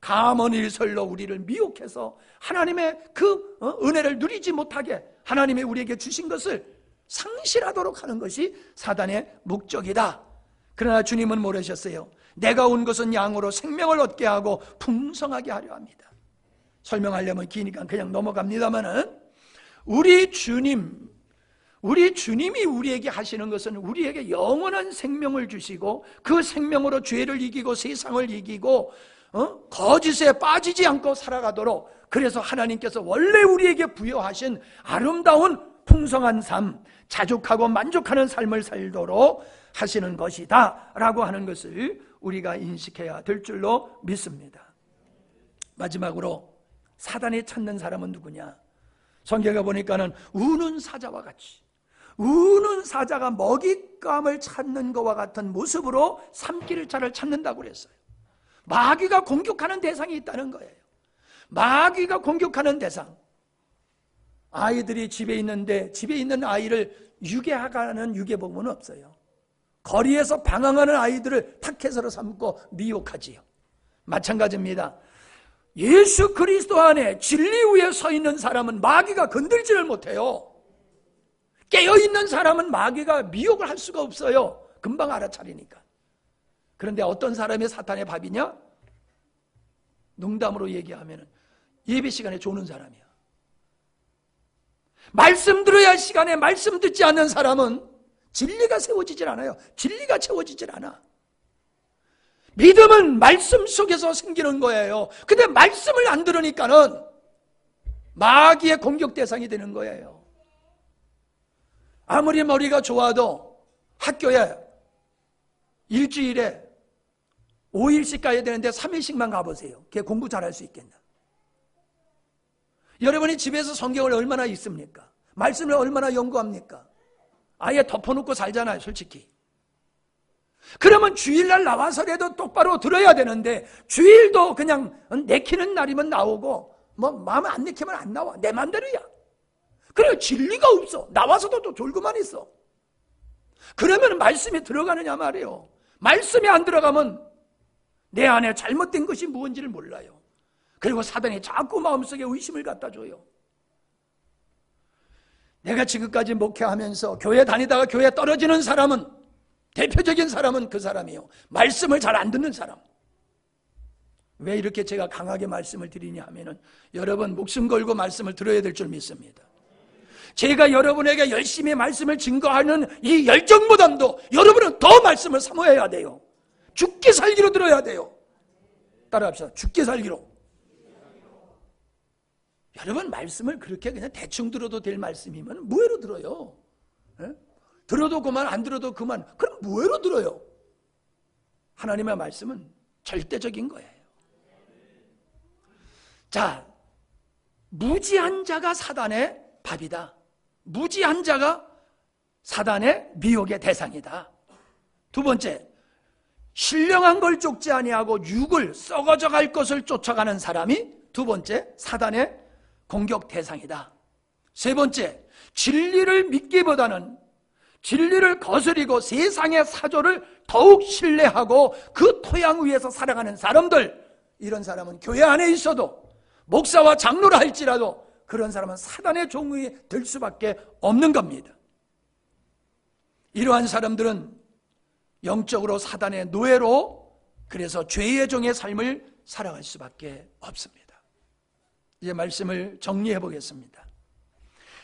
가문일설로 우리를 미혹해서 하나님의 그 은혜를 누리지 못하게 하나님이 우리에게 주신 것을 상실하도록 하는 것이 사단의 목적이다. 그러나 주님은 뭐라셨어요? 내가 온 것은 양으로 생명을 얻게 하고 풍성하게 하려 합니다. 설명하려면 기니까 그냥 넘어갑니다마는 우리 주님이 우리에게 하시는 것은 우리에게 영원한 생명을 주시고 그 생명으로 죄를 이기고 세상을 이기고 거짓에 빠지지 않고 살아가도록, 그래서 하나님께서 원래 우리에게 부여하신 아름다운 풍성한 삶, 자족하고 만족하는 삶을 살도록 하시는 것이다 라고 하는 것을 우리가 인식해야 될 줄로 믿습니다. 마지막으로 사단이 찾는 사람은 누구냐? 성경에 보니까는 우는 사자와 같이, 우는 사자가 먹잇감을 찾는 것과 같은 모습으로 삼킬자를 찾는다고 그랬어요. 마귀가 공격하는 대상이 있다는 거예요. 마귀가 공격하는 대상. 아이들이 집에 있는데 집에 있는 아이를 유괴하가는 유괴복무는 없어요. 거리에서 방황하는 아이들을 타켓으로 삼고 미혹하지요. 마찬가지입니다. 예수 그리스도 안에 진리 위에 서 있는 사람은 마귀가 건들지를 못해요. 깨어있는 사람은 마귀가 미혹을 할 수가 없어요. 금방 알아차리니까. 그런데 어떤 사람이 사탄의 밥이냐? 농담으로 얘기하면 예배 시간에 조는 사람이야. 말씀 들어야 할 시간에 말씀 듣지 않는 사람은 진리가 세워지질 않아요. 진리가 채워지질 않아. 믿음은 말씀 속에서 생기는 거예요. 근데 말씀을 안 들으니까는 마귀의 공격 대상이 되는 거예요. 아무리 머리가 좋아도 학교에 일주일에 5일씩 가야 되는데 3일씩만 가보세요. 걔 공부 잘할 수 있겠나? 여러분이 집에서 성경을 얼마나 읽습니까? 말씀을 얼마나 연구합니까? 아예 덮어놓고 살잖아요, 솔직히. 그러면 주일날 나와서라도 똑바로 들어야 되는데 주일도 그냥 내키는 날이면 나오고 뭐 마음에 안 내키면 안 나와. 내 맘대로야. 그래요. 진리가 없어. 나와서도 또 졸고만 있어. 그러면 말씀이 들어가느냐 말이에요. 말씀이 안 들어가면 내 안에 잘못된 것이 무엇인지를 몰라요. 그리고 사단이 자꾸 마음속에 의심을 갖다 줘요. 내가 지금까지 목회하면서 교회 다니다가 교회 떨어지는 사람은, 대표적인 사람은 그 사람이에요. 말씀을 잘 안 듣는 사람. 왜 이렇게 제가 강하게 말씀을 드리냐 하면은 여러분 목숨 걸고 말씀을 들어야 될 줄 믿습니다. 제가 여러분에게 열심히 말씀을 증거하는 이 열정보담도 여러분은 더 말씀을 사모해야 돼요. 죽기 살기로 들어야 돼요. 따라합시다. 죽기 살기로. 여러분 말씀을 그렇게 그냥 대충 들어도 될 말씀이면 뭐해로 들어요? 에? 들어도 그만, 안 들어도 그만. 그럼 뭐해로 들어요? 하나님의 말씀은 절대적인 거예요. 자, 무지한 자가 사단의 밥이다. 무지한 자가 사단의 미혹의 대상이다. 두 번째, 신령한 걸 쫓지 아니하고 육을 썩어져 갈 것을 쫓아가는 사람이 두 번째 사단의 공격 대상이다. 세 번째, 진리를 믿기보다는 진리를 거스리고 세상의 사조를 더욱 신뢰하고 그 토양 위에서 살아가는 사람들, 이런 사람은 교회 안에 있어도 목사와 장로라 할지라도 그런 사람은 사단의 종이 될 수밖에 없는 겁니다. 이러한 사람들은 영적으로 사단의 노예로, 그래서 죄의 종의 삶을 살아갈 수밖에 없습니다. 이제 말씀을 정리해 보겠습니다.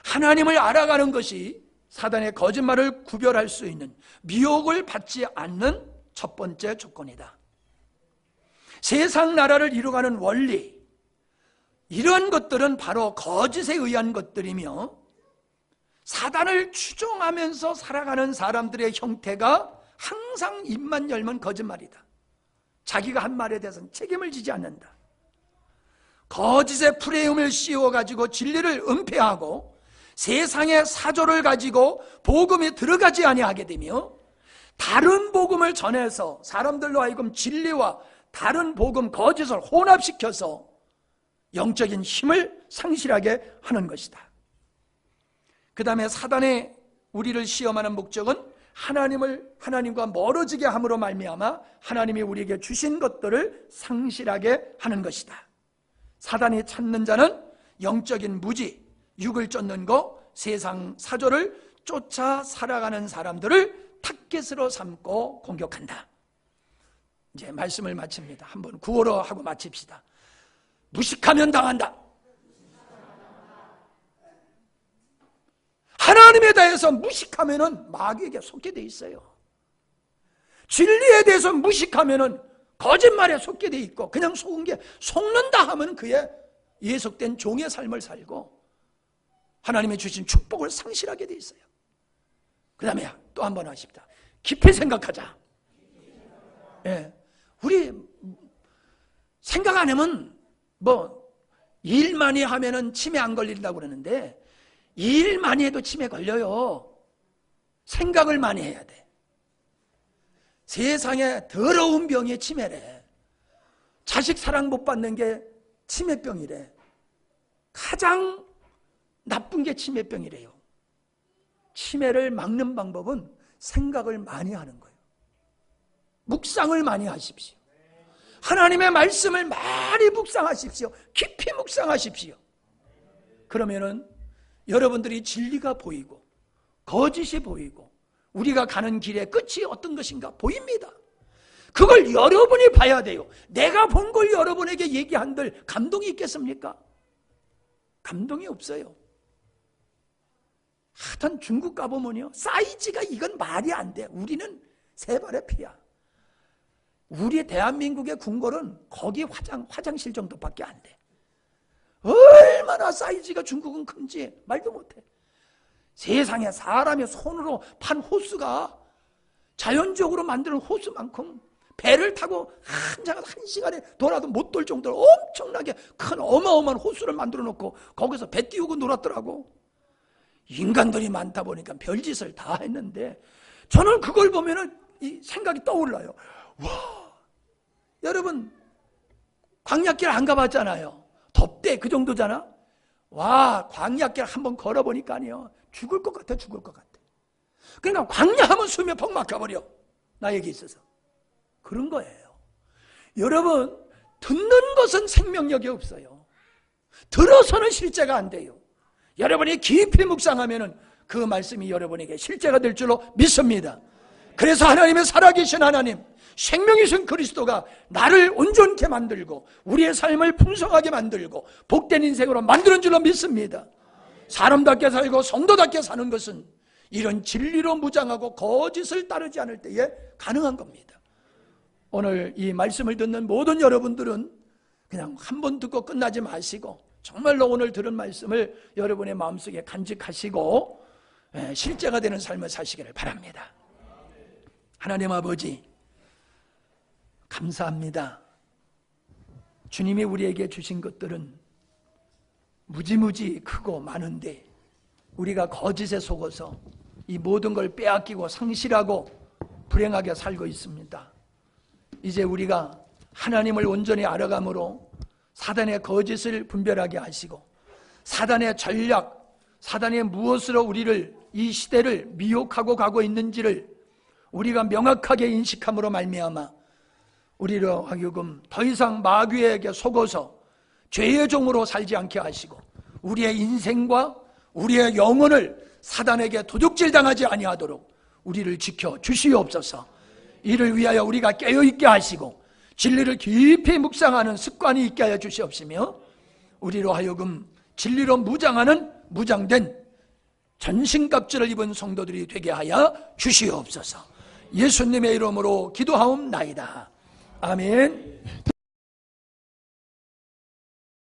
하나님을 알아가는 것이 사단의 거짓말을 구별할 수 있는, 미혹을 받지 않는 첫 번째 조건이다. 세상 나라를 이루어가는 원리, 이런 것들은 바로 거짓에 의한 것들이며 사단을 추종하면서 살아가는 사람들의 형태가 항상 입만 열면 거짓말이다. 자기가 한 말에 대해서는 책임을 지지 않는다. 거짓의 프레임을 씌워가지고 진리를 은폐하고 세상의 사조를 가지고 복음이 들어가지 아니하게 되며 다른 복음을 전해서 사람들로 하여금 진리와 다른 복음, 거짓을 혼합시켜서 영적인 힘을 상실하게 하는 것이다. 그 다음에 사단의 우리를 시험하는 목적은 하나님과 멀어지게 함으로 말미암아 하나님이 우리에게 주신 것들을 상실하게 하는 것이다. 사단이 찾는 자는 영적인 무지, 육을 쫓는 것, 세상 사조를 쫓아 살아가는 사람들을 타겟으로 삼고 공격한다. 이제 말씀을 마칩니다. 한번 구호로 하고 마칩시다. 무식하면 당한다. 하나님에 대해서 무식하면은 마귀에게 속게 돼 있어요. 진리에 대해서 무식하면은 거짓말에 속게 돼 있고 그냥 속은 게 속는다 하면 그의 예속된 종의 삶을 살고 하나님의 주신 축복을 상실하게 돼 있어요. 그 다음에 또 한 번 하십니다. 깊이 생각하자. 예. 우리 생각 안 하면 일 많이 하면은 치매 안 걸린다고 그러는데 일 많이 해도 치매 걸려요. 생각을 많이 해야 돼. 세상에 더러운 병이 치매래. 자식 사랑 못 받는 게 치매병이래. 가장 나쁜 게 치매병이래요. 치매를 막는 방법은 생각을 많이 하는 거예요. 묵상을 많이 하십시오. 하나님의 말씀을 많이 묵상하십시오. 깊이 묵상하십시오. 그러면은 여러분들이 진리가 보이고 거짓이 보이고 우리가 가는 길의 끝이 어떤 것인가 보입니다. 그걸 여러분이 봐야 돼요. 내가 본 걸 여러분에게 얘기한들 감동이 있겠습니까? 감동이 없어요. 하여튼 중국 가보면요, 사이즈가 이건 말이 안 돼. 우리는 세 발의 피야. 우리 대한민국의 궁궐은 거기 화장실 정도밖에 안 돼. 얼마나 사이즈가 중국은 큰지 말도 못해. 세상에 사람이 손으로 판 호수가 자연적으로 만드는 호수만큼 배를 타고 한 시간에 돌아도 못 돌 정도로 엄청나게 큰 어마어마한 호수를 만들어 놓고 거기서 배 띄우고 놀았더라고. 인간들이 많다 보니까 별짓을 다 했는데 저는 그걸 보면은 이 생각이 떠올라요. 와, 여러분 광야길 안 가봤잖아요. 덥대 그 정도잖아. 와, 광야길 한번 걸어보니까요 죽을 것 같아. 그러니까 광야하면 숨이 퍽 막혀버려. 나에게 있어서 그런 거예요. 여러분 듣는 것은 생명력이 없어요. 들어서는 실제가 안 돼요. 여러분이 깊이 묵상하면은 그 말씀이 여러분에게 실제가 될 줄로 믿습니다. 그래서 하나님의 살아계신 하나님, 생명이신 그리스도가 나를 온전케 만들고 우리의 삶을 풍성하게 만들고 복된 인생으로 만드는 줄로 믿습니다. 사람답게 살고 성도답게 사는 것은 이런 진리로 무장하고 거짓을 따르지 않을 때에 가능한 겁니다. 오늘 이 말씀을 듣는 모든 여러분들은 그냥 한 번 듣고 끝나지 마시고 정말로 오늘 들은 말씀을 여러분의 마음속에 간직하시고 실제가 되는 삶을 사시기를 바랍니다. 하나님 아버지 감사합니다. 주님이 우리에게 주신 것들은 무지무지 크고 많은데 우리가 거짓에 속아서 이 모든 걸 빼앗기고 상실하고 불행하게 살고 있습니다. 이제 우리가 하나님을 온전히 알아감으로 사단의 거짓을 분별하게 하시고 사단의 전략, 사단의 무엇으로 우리를 이 시대를 미혹하고 가고 있는지를 우리가 명확하게 인식함으로 말미암아 우리로 하여금 더 이상 마귀에게 속어서 죄의 종으로 살지 않게 하시고 우리의 인생과 우리의 영혼을 사단에게 도둑질 당하지 아니하도록 우리를 지켜 주시옵소서. 이를 위하여 우리가 깨어있게 하시고 진리를 깊이 묵상하는 습관이 있게 하여 주시옵시며 우리로 하여금 진리로 무장하는 무장된 전신갑주를 입은 성도들이 되게 하여 주시옵소서. 예수님의 이름으로 기도하옵나이다. 아멘.